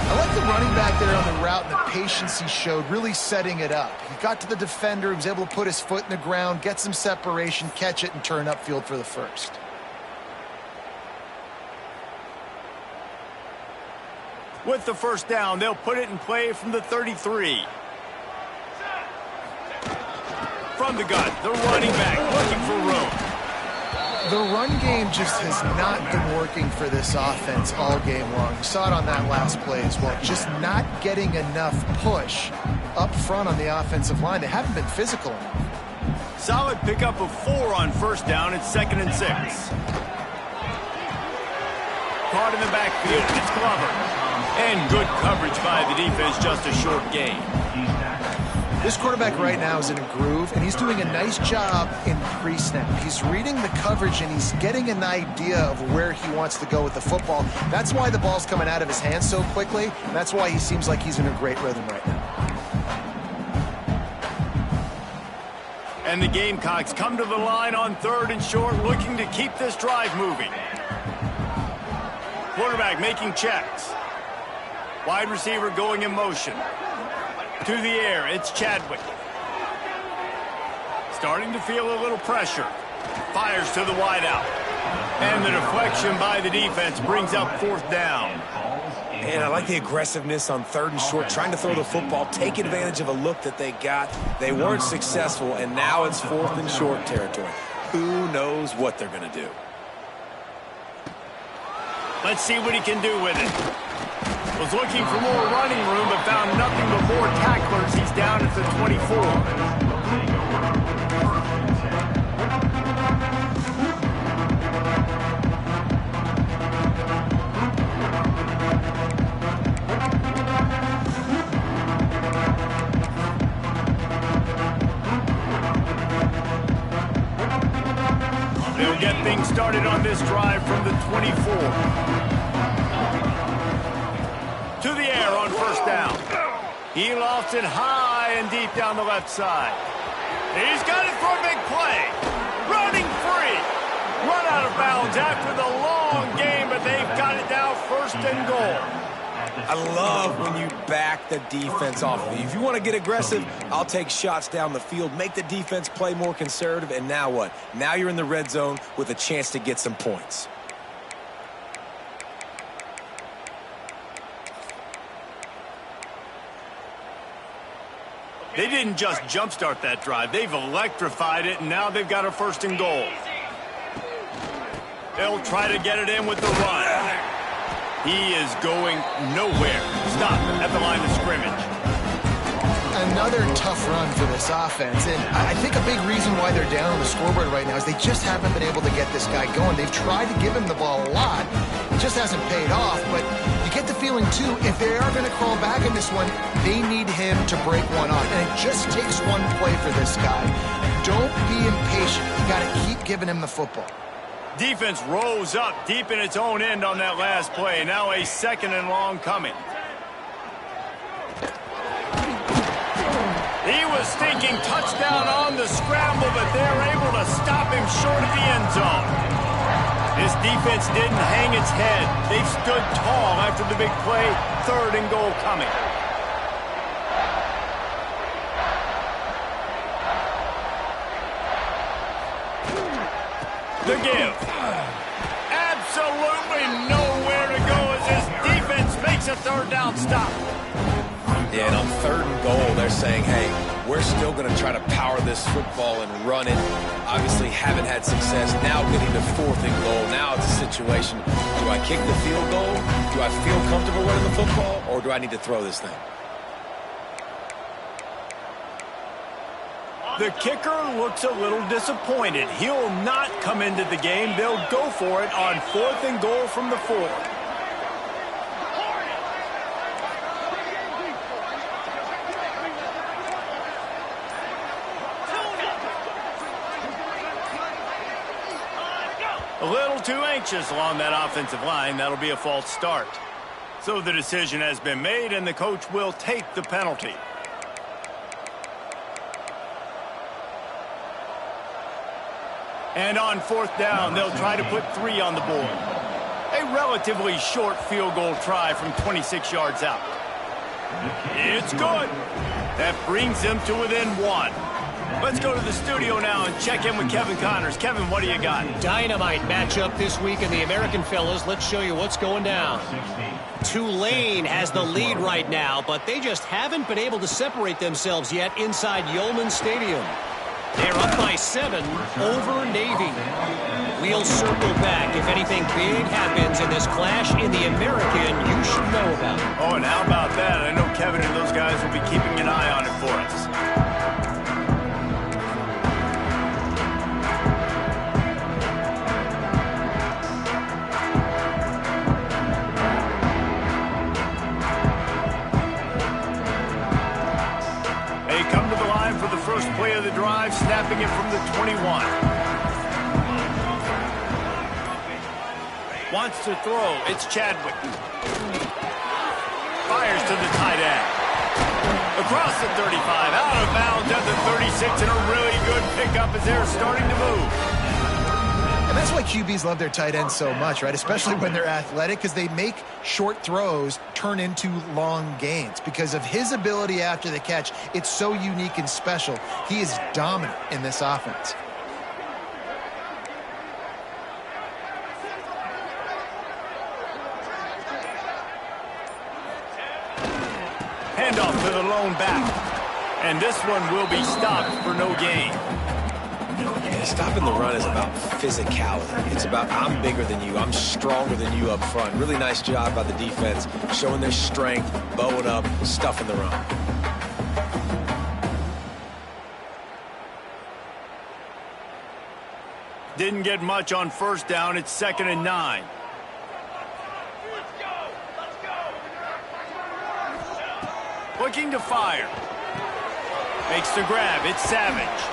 I like the running back there on the route and the patience he showed, really setting it up. He got to the defender, he was able to put his foot in the ground, get some separation, catch it, and turn upfield for the first. With the first down, they'll put it in play from the 33. From the gun, the running back looking for room. The run game just has not been working for this offense all game long. You saw it on that last play as well. Just not getting enough push up front on the offensive line. They haven't been physical enough. Solid pickup of 4 on first down. It's 2nd and 6. Caught in the backfield. It's Glover. And good coverage by the defense. Just a short gain. This quarterback right now is in a groove, and he's doing a nice job in pre-snap. He's reading the coverage, and he's getting an idea of where he wants to go with the football. That's why the ball's coming out of his hands so quickly, and that's why he seems like he's in a great rhythm right now. And the Gamecocks come to the line on 3rd and short, looking to keep this drive moving. Quarterback making checks. Wide receiver going in motion. To the air, it's Chadwick. Starting to feel a little pressure. Fires to the wideout. And the deflection by the defense brings up 4th down. And I like the aggressiveness on 3rd and short, trying to throw the football, take advantage of a look that they got. They weren't successful, and now it's 4th and short territory. Who knows what they're going to do? Let's see what he can do with it. Was looking for more running room, but found nothing but more tacklers. He's down at the 24. They'll get things started on this drive from the 24. To the air on first down. He lofts it high and deep down the left side. He's got it for a big play. Running free. Run out of bounds after the long game, but they've got it now 1st and goal. I love when you back the defense off of you. If you want to get aggressive, I'll take shots down the field, make the defense play more conservative, and now what? Now you're in the red zone with a chance to get some points. They didn't just jumpstart that drive. They've electrified it, and now they've got a 1st and goal. They'll try to get it in with the run. He is going nowhere. Stop at the line of scrimmage. Another tough run for this offense, and I think a big reason why they're down on the scoreboard right now is they just haven't been able to get this guy going. They've tried to give him the ball a lot. It just hasn't paid off, but you get the feeling, too, if they are going to crawl back in this one, they need him to break one off, and it just takes one play for this guy. Don't be impatient. You got to keep giving him the football. Defense rose up deep in its own end on that last play. Now a 2nd and long coming. He was thinking touchdown on the scramble, but they're able to stop him short of the end zone. This defense didn't hang its head. They stood tall after the big play. 3rd and goal coming. The give. Absolutely nowhere to go as this defense makes a 3rd down stop. Yeah, and on 3rd and goal, they're saying, hey, we're still going to try to power this football and run it. Obviously haven't had success. Now getting to 4th and goal. Now it's a situation, do I kick the field goal? Do I feel comfortable running the football? Or do I need to throw this thing? The kicker looks a little disappointed. He'll not come into the game. They'll go for it on 4th and goal from the 4. A little too anxious along that offensive line. That'll be a false start. So the decision has been made, and the coach will take the penalty. And on 4th down, they'll try to put 3 on the board. A relatively short field goal try from 26 yards out. It's good. That brings them to within 1. Let's go to the studio now and check in with Kevin Connors. Kevin, what do you got? Dynamite matchup this week in the American fellas. Let's show you what's going down. Tulane has the lead right now, but they just haven't been able to separate themselves yet inside Yulman Stadium. They're up by 7 over Navy. We'll circle back if anything big happens in this clash in the American you should know about. Oh, and how about that? I know Kevin and those guys will be keeping an eye on it for us. First play of the drive, snapping it from the 21. Wants to throw. It's Chadwick. Fires to the tight end. Across the 35, out of bounds at the 36, and a really good pickup as they're starting to move. And that's why QBs love their tight ends so much, right? Especially when they're athletic, because they make short throws turn into long gains. Because of his ability after the catch, it's so unique and special. He is dominant in this offense. Handoff to the lone back. And this one will be stopped for no gain. Stopping the run is about physicality. It's about I'm bigger than you. I'm stronger than you up front. Really nice job by the defense, showing their strength, bowing up, stuffing the run. Didn't get much on first down. It's 2nd and 9. Looking to fire. Makes the grab. It's Savage.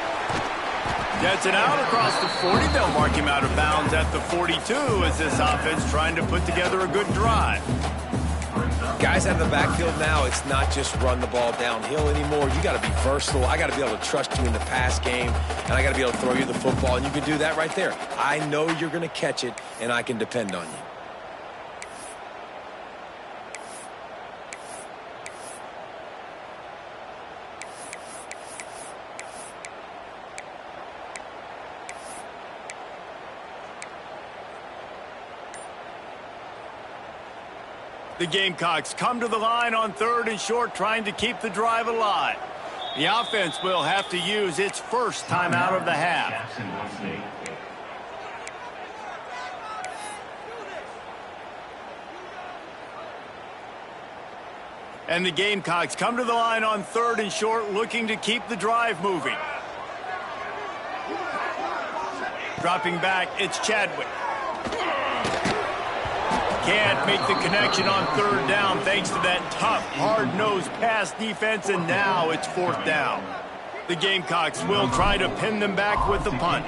Gets it out across the 40. They'll mark him out of bounds at the 42 as this offense trying to put together a good drive. Guys out of the backfield now, it's not just run the ball downhill anymore. You got to be versatile. I got to be able to trust you in the pass game, and I got to be able to throw you the football, and you can do that right there. I know you're going to catch it, and I can depend on you. The Gamecocks come to the line on 3rd and short, trying to keep the drive alive. The offense will have to use its first timeout of the half. And the Gamecocks come to the line on 3rd and short, looking to keep the drive moving. Dropping back, it's Chadwick. Can't make the connection on 3rd down thanks to that tough, hard-nosed pass defense, and now it's 4th down. The Gamecocks will try to pin them back with the punt.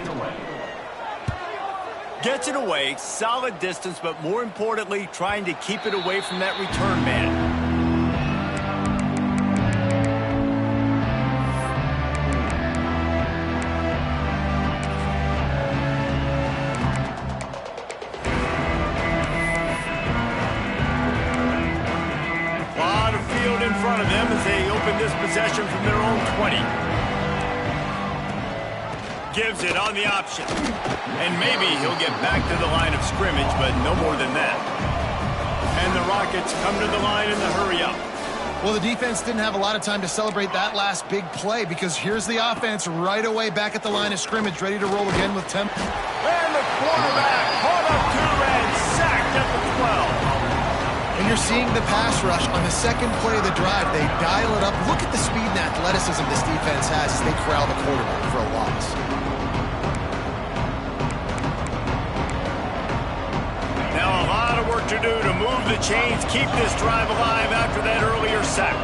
Gets it away, solid distance, but more importantly, trying to keep it away from that return man. In front of them as they open this possession from their own 20. Gives it on the option. And maybe he'll get back to the line of scrimmage, but no more than that. And the Rockets come to the line in the hurry-up. Well, the defense didn't have a lot of time to celebrate that last big play because here's the offense right away back at the line of scrimmage, ready to roll again with tempo. And the quarterback caught up to and sacked at the 12. And you're seeing the pass rush on the second play of the drive. They dial it up. Look at the speed and athleticism this defense has as they corral the quarterback for a loss. Now a lot of work to do to move the chains, keep this drive alive after that earlier sack.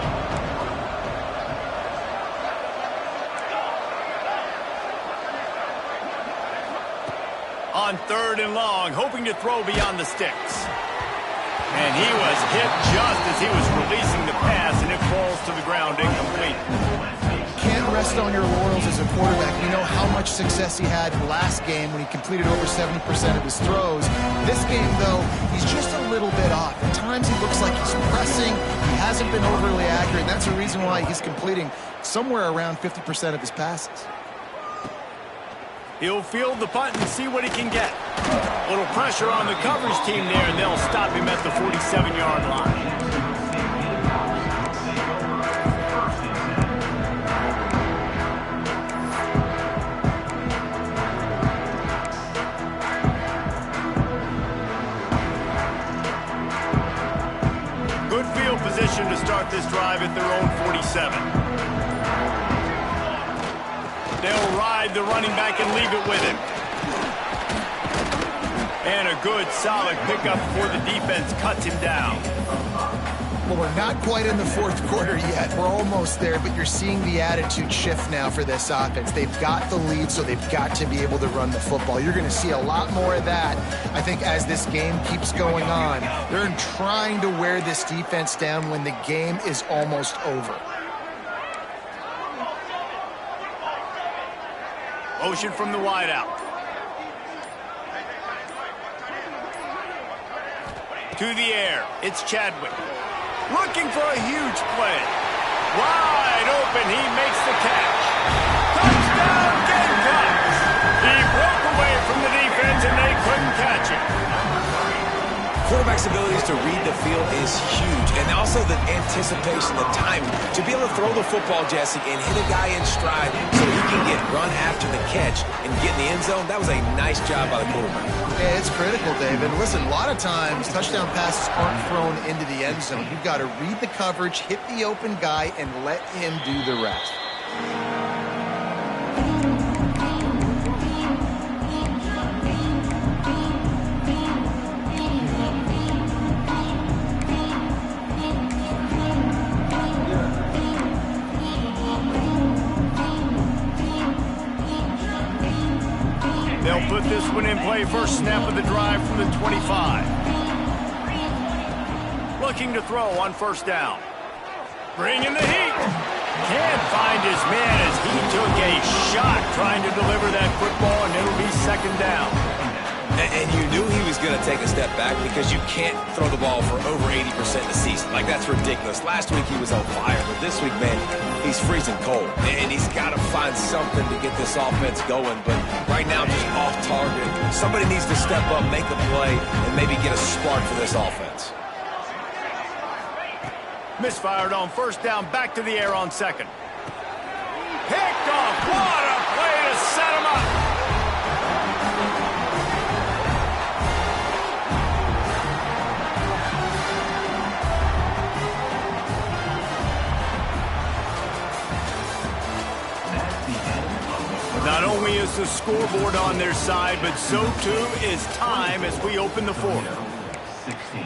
On 3rd and long, hoping to throw beyond the sticks. And he was hit just as he was releasing the pass, and it falls to the ground incomplete. Can't rest on your laurels as a quarterback. We know how much success he had last game when he completed over 70% of his throws. This game, though, he's just a little bit off. At times he looks like he's pressing. He hasn't been overly accurate. That's a reason why he's completing somewhere around 50% of his passes. He'll field the punt and see what he can get. A little pressure on the coverage team there, and they'll stop him at the 47-yard line. Good field position to start this drive at their own 47. They'll ride the running back and leave it with him. And a good, solid pickup before the defense cuts him down. Well, we're not quite in the fourth quarter yet. We're almost there, but you're seeing the attitude shift now for this offense. They've got the lead, so they've got to be able to run the football. You're going to see a lot more of that, I think, as this game keeps going on. They're trying to wear this defense down when the game is almost over. Motion from the wideout. To the air. It's Chadwick. Looking for a huge play. Wide open. He makes the catch. Touchdown, Gamecocks! He broke away from the defense and they couldn't catch him. Quarterback's abilities to read the field is huge, and also the anticipation, the timing. To be able to throw the football, Jesse, and hit a guy in stride so he can get run after the catch and get in the end zone, that was a nice job by the quarterback. Yeah, it's critical, David. Listen, a lot of times touchdown passes aren't thrown into the end zone. You've got to read the coverage, hit the open guy, and let him do the rest. They'll put this one in play. First snap of the drive from the 25. Looking to throw on first down. Bringing the heat. Can't find his man as he took a shot trying to deliver that football, and it'll be second down. And you knew he was going to take a step back because you can't throw the ball for over 80% of the season. Like, that's ridiculous. Last week he was on fire, but this week, man, he's freezing cold. And he's got to find something to get this offense going. But right now, just off target. Somebody needs to step up, make a play, and maybe get a spark for this offense. Misfired on first down, back to the air on second. Picked off. What a play to set him up. Not only is the scoreboard on their side, but so too is time as we open the fourth. 16.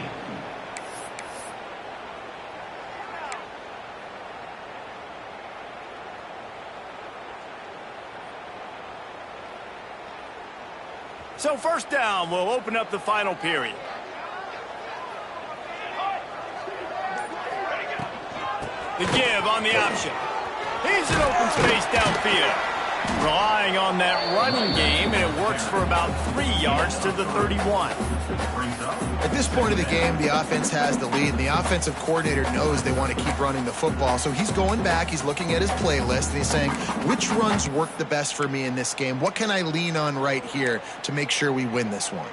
So first down will open up the final period. The give on the option. He's in open space downfield. Relying on that running game, and it works for about 3 yards to the 31. At this point of the game, the offense has the lead, and the offensive coordinator knows they want to keep running the football. So he's going back, he's looking at his playlist, and he's saying, which runs work the best for me in this game? What can I lean on right here to make sure we win this one?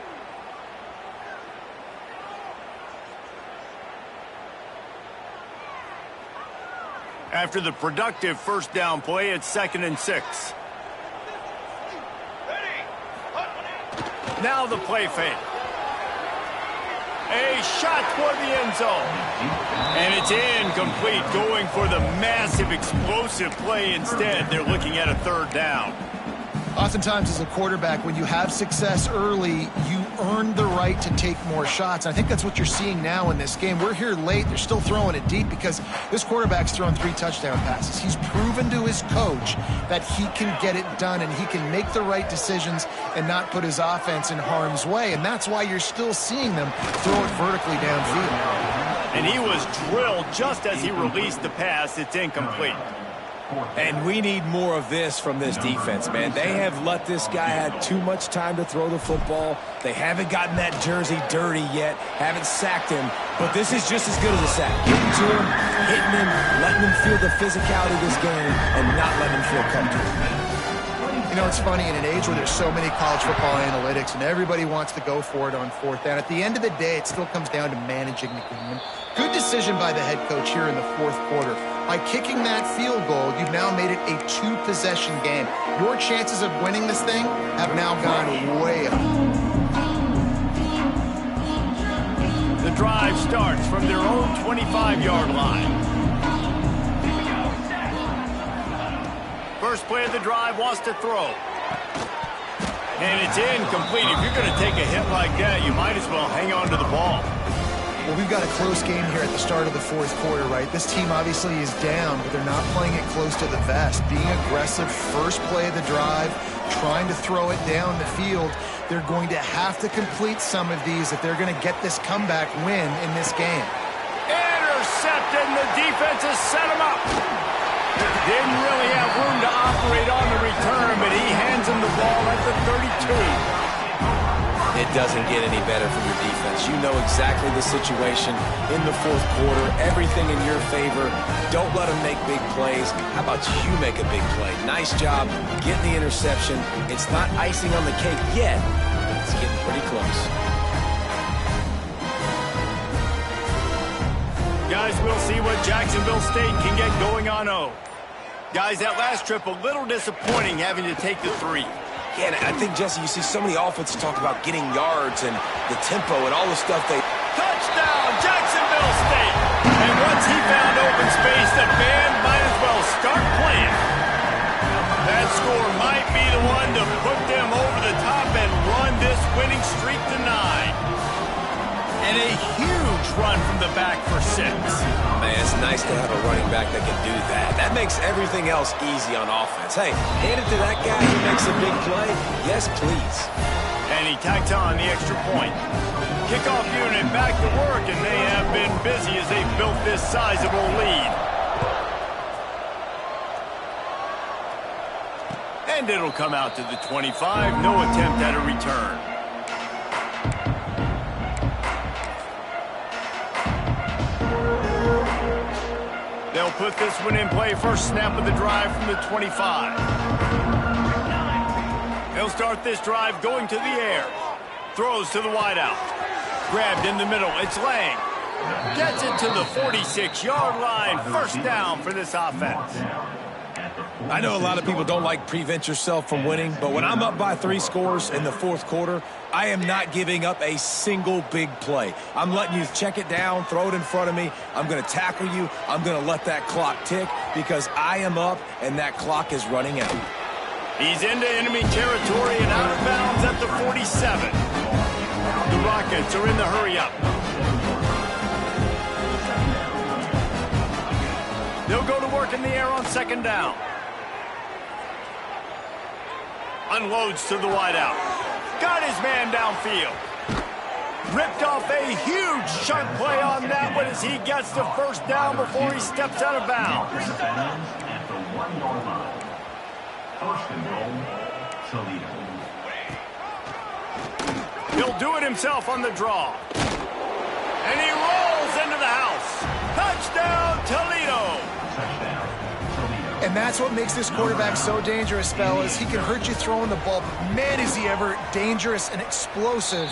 After the productive first down play, it's 2nd and 6. Now the play fake. A shot toward the end zone. And it's incomplete, going for the massive explosive play instead. They're looking at a third down. Oftentimes as a quarterback, when you have success early, you earn the right to take more shots. And I think that's what you're seeing now in this game. We're here late. They're still throwing it deep because this quarterback's thrown 3 touchdown passes. He's proven to his coach that he can get it done and he can make the right decisions and not put his offense in harm's way. And that's why you're still seeing them throw it vertically downfield. And he was drilled just as he released the pass. It's incomplete. And we need more of this from this defense, man. They have let this guy have too much time to throw the football. They haven't gotten that jersey dirty yet, haven't sacked him, but this is just as good as a sack. Getting to him, hitting him, letting him feel the physicality of this game, and not letting him feel comfortable. You know, it's funny, in an age where there's so many college football analytics and everybody wants to go for it on fourth down, at the end of the day, it still comes down to managing the game. Good decision by the head coach here in the fourth quarter. By kicking that field goal, you've now made it a two-possession game. Your chances of winning this thing have now gone way up. The drive starts from their own 25-yard line. First play of the drive, wants to throw. And it's incomplete. If you're going to take a hit like that, you might as well hang on to the ball. Well, we've got a close game here at the start of the fourth quarter, right? This team obviously is down, but they're not playing it close to the vest. Being aggressive, first play of the drive, trying to throw it down the field. They're going to have to complete some of these if they're going to get this comeback win in this game. Intercepted, and the defense has set him up. Didn't really have room to operate on the return, but he hands him the ball at the 32. It doesn't get any better from your defense. You know exactly the situation in the fourth quarter. Everything in your favor. Don't let them make big plays. How about you make a big play? Nice job getting the interception. It's not icing on the cake yet, but it's getting pretty close. Guys, we'll see what Jacksonville State can get going on O. Guys, that last trip a little disappointing having to take the 3. Yeah, and I think, Jesse, you see so many offenses talk about getting yards and the tempo and all the stuff they... Touchdown, Jacksonville State! And once he found open space, the band might as well start playing. That score might be the one to put them over the top and run this winning streak to 9. And a huge run from the back for 6. Man, it's nice to have a running back that can do that. That makes everything else easy on offense. Hey, hand it to that guy who makes a big play. Yes, please. And he tacks on the extra point. Kickoff unit back to work, and they have been busy as they've built this sizable lead. And it'll come out to the 25. No attempt at a return. They'll put this one in play. First snap of the drive from the 25. They'll start this drive going to the air. Throws to the wideout. Grabbed in the middle. It's Lang. Gets it to the 46-yard line. First down for this offense. I know a lot of people don't like prevent yourself from winning, but when I'm up by 3 scores in the fourth quarter, I am not giving up a single big play. I'm letting you check it down, throw it in front of me. I'm going to tackle you. I'm going to let that clock tick because I am up and that clock is running out. He's into enemy territory and out of bounds at the 47. The Rockets are in the hurry-up. They'll go to work in the air on second down. Unloads to the wideout. Got his man downfield. Ripped off a huge chunk play on that one as he gets the first down before he steps out of bounds. At the 1-yard line. First and goal, Toledo. He'll do it himself on the draw. And he rolls into the house. Touchdown, Toledo. Touchdown, Toledo. And that's what makes this quarterback so dangerous, fellas. He can hurt you throwing the ball, but man, is he ever dangerous and explosive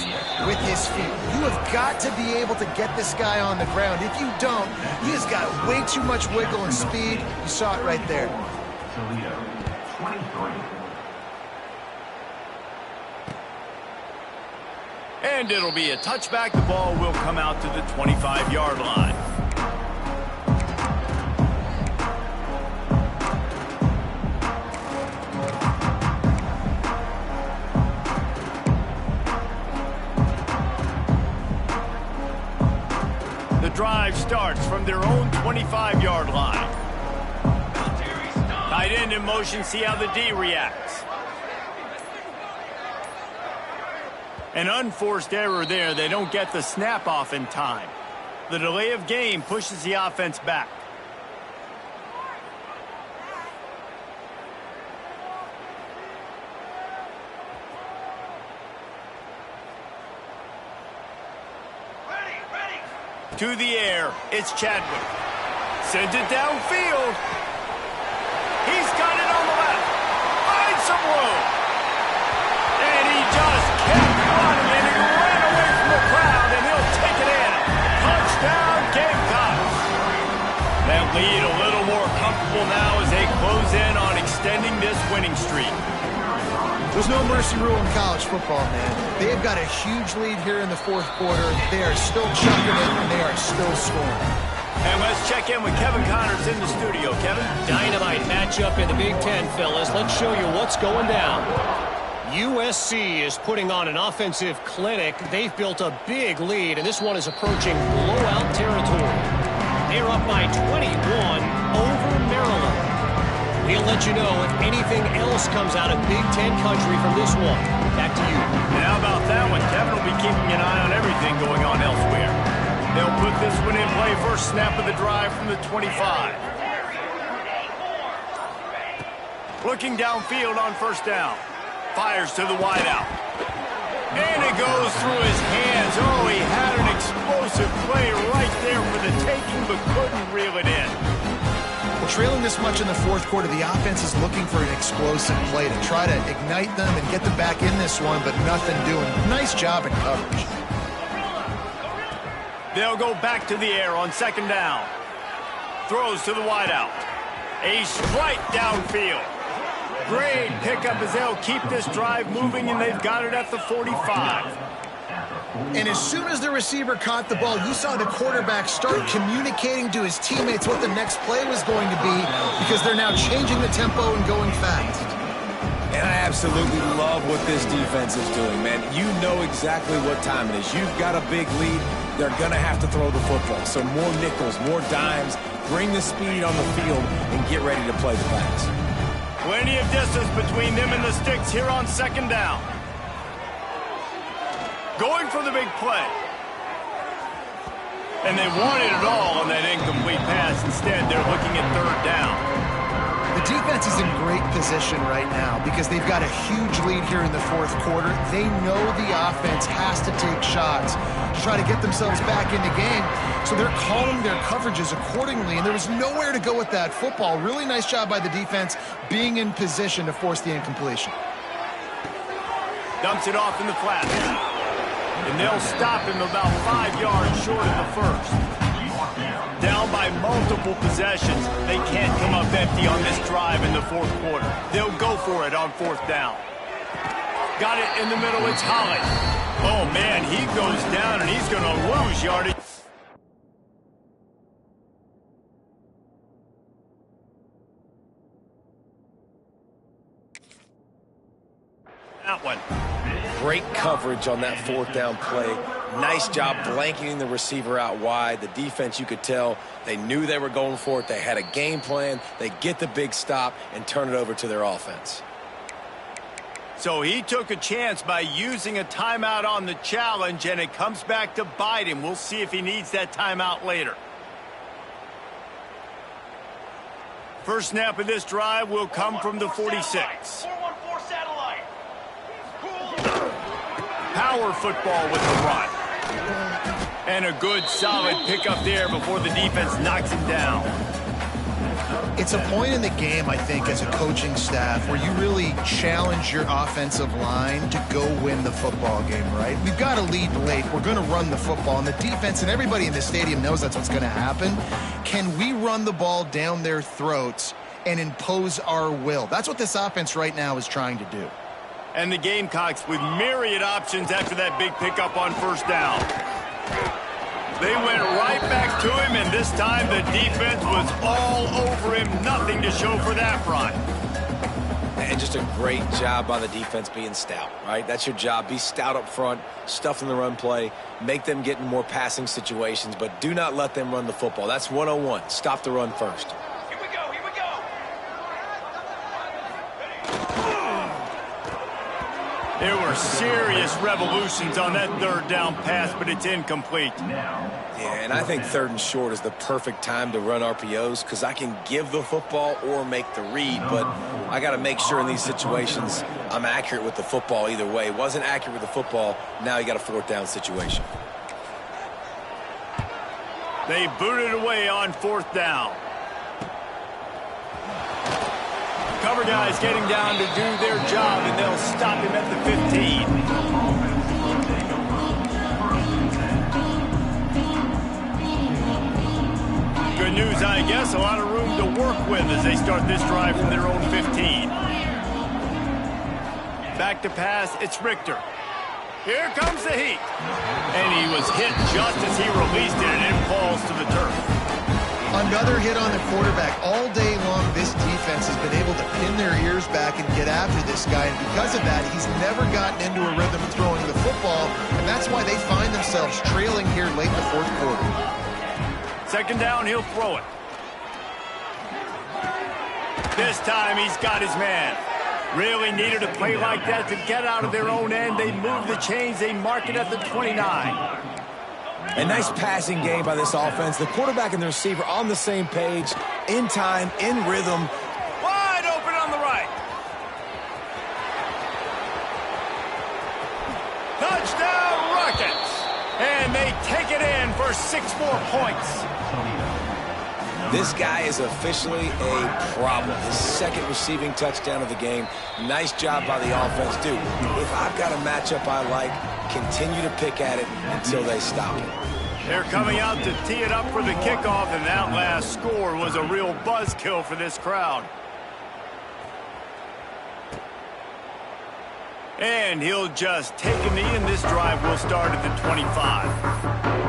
with his feet. You have got to be able to get this guy on the ground. If you don't, he has got way too much wiggle and speed. You saw it right there. Toledo, 23. And it'll be a touchback. The ball will come out to the 25-yard line. The drive starts from their own 25-yard line. Tight end in motion, see how the D reacts. An unforced error there. They don't get the snap off in time. The delay of game pushes the offense back. To the air, it's Chadwick. Sends it downfield. He's got it on the left. Finds some room. And he just kept running, and he ran away from the crowd, and he'll take it in. Touchdown, Gamecocks. That lead a little more comfortable now as they close in on extending this winning streak. There's no mercy rule in college football, man. They've got a huge lead here in the fourth quarter. They are still chucking it, and they are still scoring. And let's check in with Kevin Connors in the studio. Kevin? Dynamite matchup in the Big Ten, fellas. Let's show you what's going down. USC is putting on an offensive clinic. They've built a big lead, and this one is approaching blowout territory. They're up by 21 over Maryland. We'll let you know if anything else comes out of Big Ten country from this one. Back to you. And how about that one? Kevin will be keeping an eye on everything going on elsewhere. They'll put this one in play first snap of the drive from the 25. Looking downfield on first down. Fires to the wideout. And it goes through his hands. Oh, he had an explosive play right there for the taking, but couldn't reel it in. Well, trailing this much in the fourth quarter, the offense is looking for an explosive play to try to ignite them and get them back in this one, but nothing doing. Nice job in coverage. They'll go back to the air on second down. Throws to the wideout. A strike downfield. Great pickup as they'll keep this drive moving, and they've got it at the 45. And as soon as the receiver caught the ball, you saw the quarterback start communicating to his teammates what the next play was going to be, because they're now changing the tempo and going fast. And I absolutely love what this defense is doing, man. You know exactly what time it is. You've got a big lead. They're going to have to throw the football. So more nickels, more dimes, bring the speed on the field, and get ready to play the pass. Plenty of distance between them and the sticks here on second down. Going for the big play. And they wanted it all on that incomplete pass. Instead, they're looking at third down. The defense is in great position right now because they've got a huge lead here in the fourth quarter. They know the offense has to take shots to try to get themselves back in the game. So they're calling their coverages accordingly, and there was nowhere to go with that football. Really nice job by the defense being in position to force the incompletion. Dumps it off in the flat. And they'll stop him about 5 yards short of the first. Down by multiple possessions. They can't come up empty on this drive in the fourth quarter. They'll go for it on fourth down. Got it in the middle. It's Holly. Oh, man, he goes down, and he's going to lose yardage. That one. Great coverage on that fourth down play. Nice job blanketing the receiver out wide. The defense, you could tell, they knew they were going for it. They had a game plan. They get the big stop and turn it over to their offense. So he took a chance by using a timeout on the challenge, and it comes back to bite him. We'll see if he needs that timeout later. First snap of this drive will come from the 46. Power football with the run. And a good, solid pickup there before the defense knocks him down. It's a point in the game, I think, as a coaching staff where you really challenge your offensive line to go win the football game, right? We've got a lead late. We're going to run the football, and the defense and everybody in the stadium knows that's what's going to happen. Can we run the ball down their throats and impose our will? That's what this offense right now is trying to do. And the Gamecocks with myriad options after that big pickup on first down. They went right back to him, and this time the defense was all over him. Nothing to show for that run. And just a great job by the defense being stout, right? That's your job. Be stout up front, stuff in the run play, make them get in more passing situations, but do not let them run the football. That's 101. Stop the run first. There were serious revolutions on that third down pass, but it's incomplete. Yeah, and I think third and short is the perfect time to run RPOs because I can give the football or make the read, but I got to make sure in these situations I'm accurate with the football either way. Wasn't accurate with the football, now you got a fourth down situation. They booted away on 4th down. Cover guys getting down to do their job, and they'll stop him at the 15. Good news, I guess. A lot of room to work with as they start this drive from their own 15. Back to pass, it's Richter. Here comes the heat. And he was hit just as he released it, and it falls to the turf. Another hit on the quarterback. All day long, this defense has been able to pin their ears back and get after this guy. And because of that, he's never gotten into a rhythm throwing the football. And that's why they find themselves trailing here late in the 4th quarter. 2nd down, he'll throw it. This time, he's got his man. Really needed a play like that to get out of their own end. They move the chains. They mark it at the 29. A nice passing game by this offense. The quarterback and the receiver on the same page, in time, in rhythm. Wide open on the right. Touchdown Rockets. And they take it in for 6 more points. This guy is officially a problem. His 2nd receiving touchdown of the game. Nice job by the offense. Dude, if I've got a matchup I like, continue to pick at it until they stop it. They're coming out to tee it up for the kickoff, and that last score was a real buzzkill for this crowd. And he'll just take a knee, and this drive will start at the 25.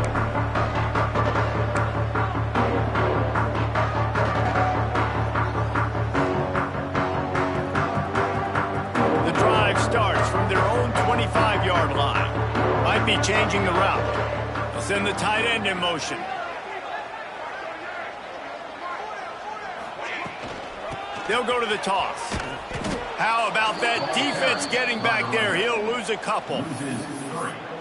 Starts from their own 25-yard line. Might be changing the route. They'll send the tight end in motion. They'll go to the toss. How about that defense getting back there? He'll lose a couple.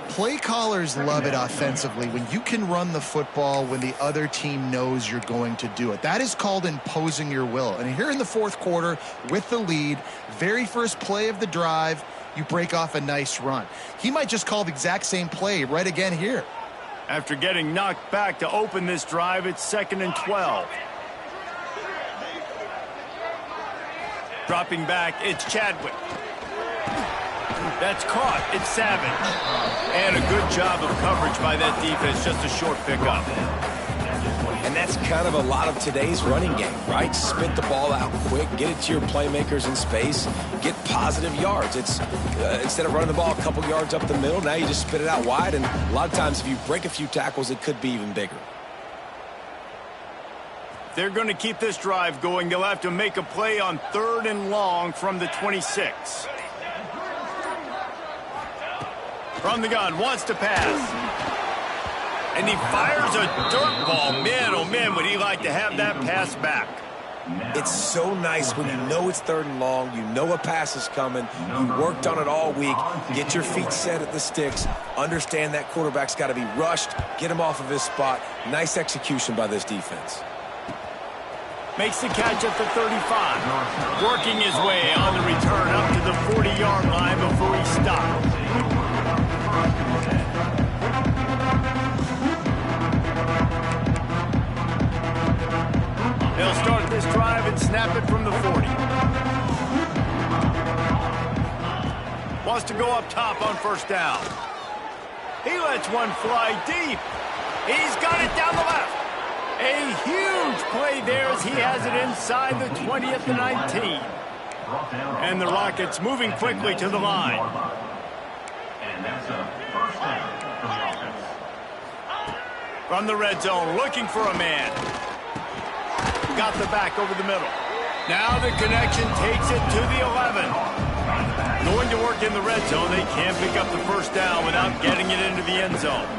Play callers love it offensively when you can run the football when the other team knows you're going to do it. That is called imposing your will. And here in the 4th quarter with the lead, very first play of the drive, you break off a nice run. He might just call the exact same play right again here. After getting knocked back to open this drive, it's 2nd and 12. Dropping back, it's Chadwick. That's caught. It's Savage. And a good job of coverage by that defense. Just a short pickup. And that's kind of a lot of today's running game, right? Spit the ball out quick, get it to your playmakers in space, get positive yards. It's instead of running the ball a couple yards up the middle, now you just spit it out wide. And a lot of times if you break a few tackles, it could be even bigger. They're going to keep this drive going. They'll have to make a play on 3rd and long from the 26. From the gun, wants to pass. And he fires a dirt ball. Man, oh man, would he like to have that pass back. It's so nice when you know it's 3rd and long, you know a pass is coming, you worked on it all week, get your feet set at the sticks, understand that quarterback's got to be rushed, get him off of his spot. Nice execution by this defense. Makes the catch at the 35. Working his way on the return up to the 40-yard line before he stopped. They'll start this drive and snap it from the 40. Wants to go up top on 1st down. He lets one fly deep. He's got it down the left. A huge play there as he has it inside the 20 at the 19. And the Rockets moving quickly to the line. And that's a 1st down for the offense. From the red zone, looking for a man. Got the back over the middle. Now the connection takes it to the 11. Going to work in the red zone. They can't pick up the 1st down without getting it into the end zone.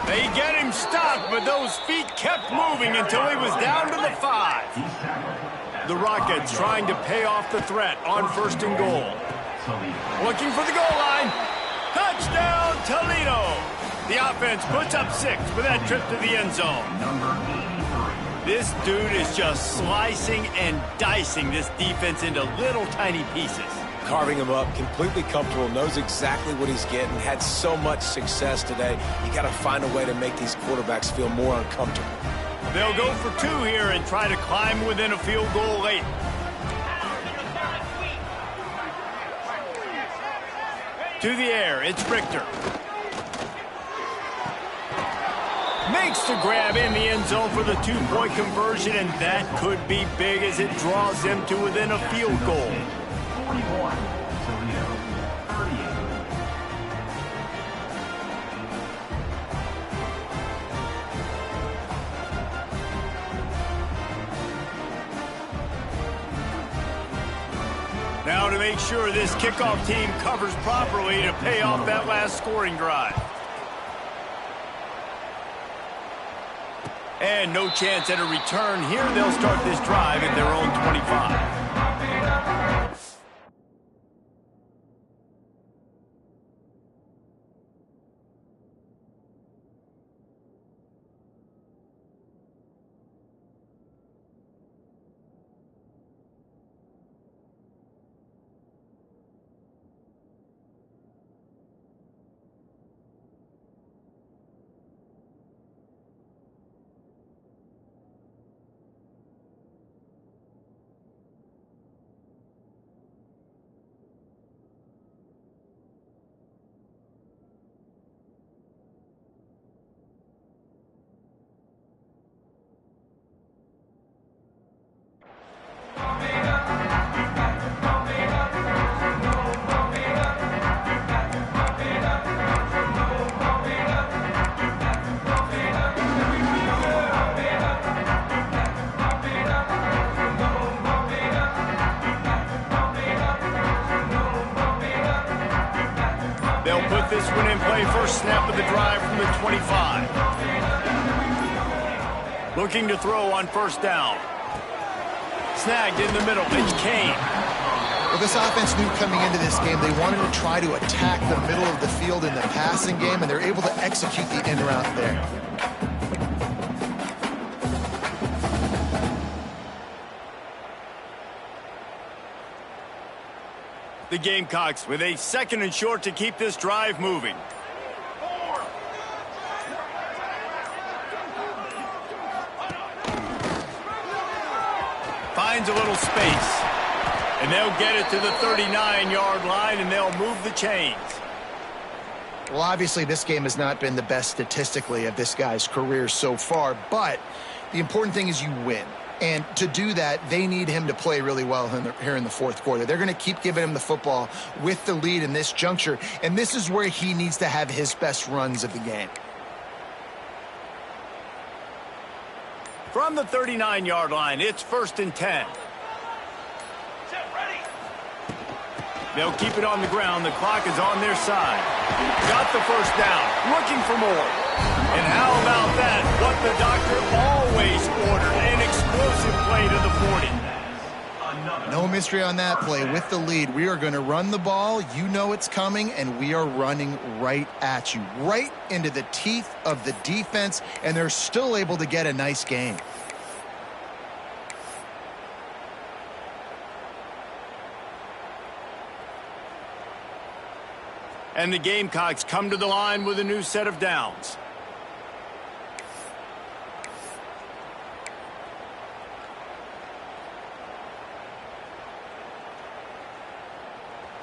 They get him stopped, but those feet kept moving until he was down to the 5. The Rockets trying to pay off the threat on 1st and goal. Looking for the goal line. Touchdown, Toledo. The offense puts up 6 for that trip to the end zone. This dude is just slicing and dicing this defense into little tiny pieces. carving him up, completely comfortable, knows exactly what he's getting, had so much success today. You got to find a way to make these quarterbacks feel more uncomfortable. They'll go for 2 here and try to climb within a field goal late. To the air, it's Richter. Makes the grab in the end zone for the 2-point conversion, and that could be big as it draws them to within a field goal. 41, Toledo, 38. Now to make sure this kickoff team covers properly to pay off that last scoring drive. And no chance at a return here. They'll start this drive at their own 25. They'll put this one in play. First snap of the drive from the 25. Looking to throw on first down. Snagged in the middle. It's Kane. Well, this offense knew coming into this game they wanted to try to attack the middle of the field in the passing game, and they're able to execute the end route there. The Gamecocks with a 2nd and short to keep this drive moving. Finds a little space. And they'll get it to the 39-yard line, and they'll move the chains. Well, obviously, this game has not been the best statistically of this guy's career so far, but the important thing is you win. And to do that, they need him to play really well here in the fourth quarter. They're going to keep giving him the football with the lead in this juncture, and this is where he needs to have his best runs of the game. From the 39-yard line, it's 1st and 10. They'll keep it on the ground. The clock is on their side. Got the first down. Looking for more. And how about that? What the doctor always ordered. An explosive play to the 40. No mystery on that play. With the lead, we are going to run the ball. You know it's coming, and we are running right at you. Right into the teeth of the defense, and they're still able to get a nice gain. And the Gamecocks come to the line with a new set of downs.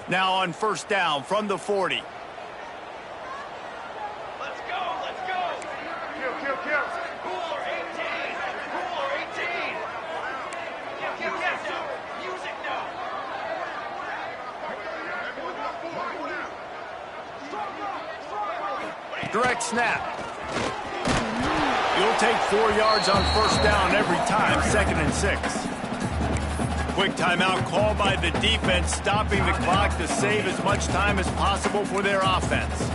Now on first down from the 40. Let's go, let's go. Kill. Cooler 18. Cooler 18. Kill. Music now. Direct snap. You'll take 4 yards on first down every time. 2nd and 6. Quick timeout called by the defense, stopping the clock to save as much time as possible for their offense.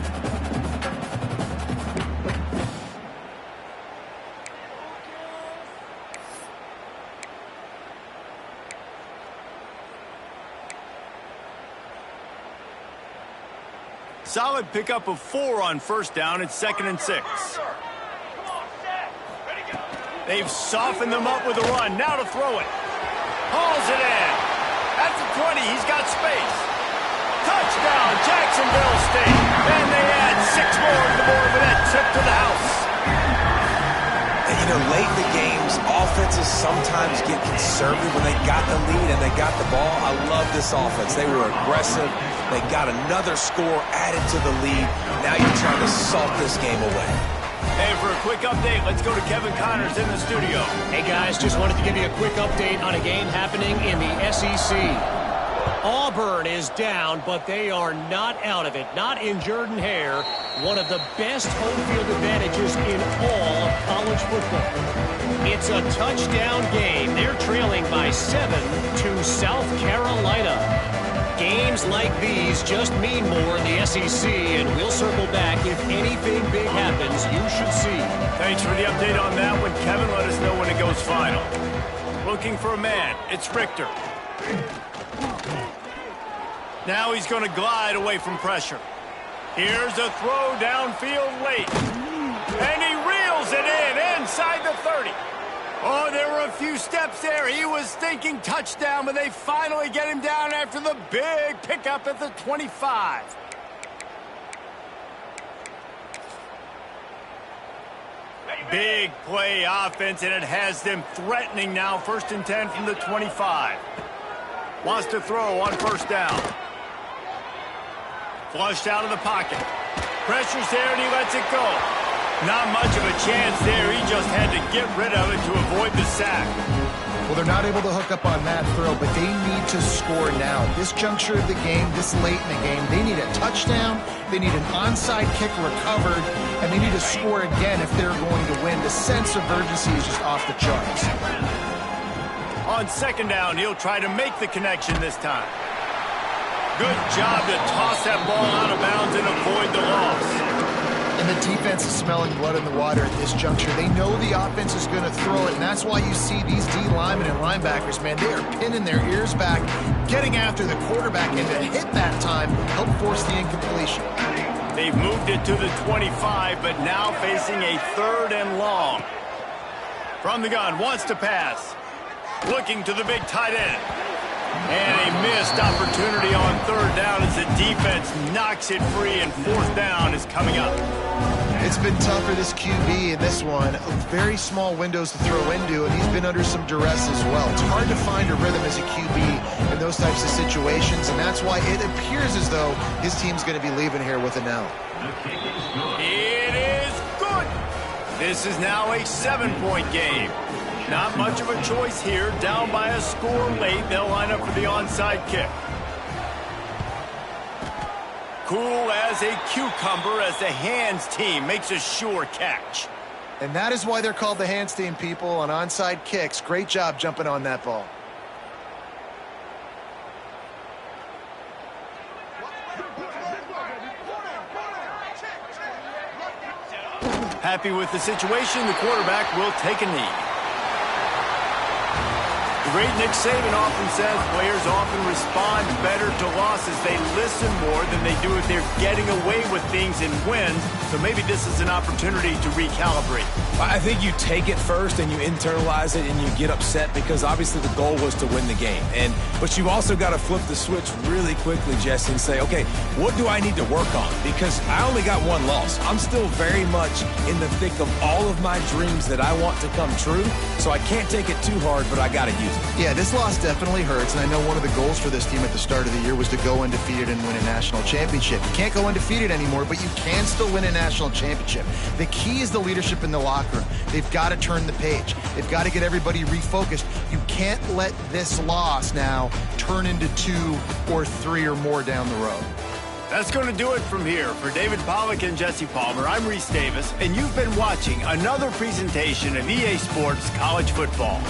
Solid pickup of 4 on first down. It's 2nd and 6. They've softened them up with a run. Now to throw it. Hauls it in. At the 20, he's got space. touchdown, Jacksonville State. And they add 6 more to the board with that trip to the house. And, you know, late in the games, offenses sometimes get conservative when they got the lead and they got the ball. I love this offense. They were aggressive. They got another score added to the lead. Now you're trying to salt this game away. Hey, for a quick update, let's go to Kevin Connors in the studio. Hey, guys, just wanted to give you a quick update on a game happening in the SEC. Auburn is down, but they are not out of it. Not in Jordan-Hare, one of the best home field advantages in all of college football. It's a touchdown game. They're trailing by 7 to South Carolina. Games like these just mean more in the SEC, and we'll circle back. If anything big happens, you should see. Thanks for the update on that one, Kevin. Let us know when it goes final. Looking for a man. It's Richter. Now he's going to glide away from pressure. Here's a throw downfield late. And he reels it in inside the 30. Oh, there were a few steps there. He was thinking touchdown, but they finally get him down after the big pickup at the 25. Big play offense, and it has them threatening now. 1st and 10 from the 25. Wants to throw on 1st down. Flushed out of the pocket. Pressure's there, and he lets it go. Not much of a chance there. He just had to get rid of it to avoid the sack. Well, they're not able to hook up on that throw, but they need to score now. This juncture of the game, this late in the game, they need a touchdown, they need an onside kick recovered, and they need to score again if they're going to win. The sense of urgency is just off the charts. On 2nd down, he'll try to make the connection this time. Good job to toss that ball out of bounds and avoid the loss. And the defense is smelling blood in the water at this juncture. They know the offense is going to throw it, and that's why you see these D linemen and linebackers, man, they are pinning their ears back, getting after the quarterback, and to hit that time, help force the incompletion. They've moved it to the 25, but now facing a 3rd and long. From the gun, wants to pass. Looking to the big tight end. And a missed opportunity on 3rd down as the defense knocks it free, and 4th down is coming up. It's been tough for this QB in this one. Very small windows to throw into, and he's been under some duress as well. It's hard to find a rhythm as a QB in those types of situations, and that's why it appears as though his team's going to be leaving here with an L. It is good. This is now a 7-point game. Not much of a choice here. Down by a score late. They'll line up for the onside kick. Cool as a cucumber as the hands team makes a sure catch. And that is why they're called the hands team, people, on onside kicks. Great job jumping on that ball. Happy with the situation, the quarterback will take a knee. The great Nick Saban often says players often respond better to losses. They listen more than they do if they're getting away with things in wins. So maybe this is an opportunity to recalibrate. I think you take it first and you internalize it and you get upset because obviously the goal was to win the game. But you've also got to flip the switch really quickly, Jesse, and say, okay, what do I need to work on? Because I only got one loss. I'm still very much in the thick of all of my dreams that I want to come true. So I can't take it too hard, but I got to use it. Yeah, this loss definitely hurts, and I know one of the goals for this team at the start of the year was to go undefeated and win a national championship. You can't go undefeated anymore, but you can still win a national championship. The key is the leadership in the locker room. They've got to turn the page. They've got to get everybody refocused. You can't let this loss now turn into 2 or 3 or more down the road. That's going to do it from here. For David Pollack and Jesse Palmer, I'm Reese Davis, and you've been watching another presentation of EA Sports College Football.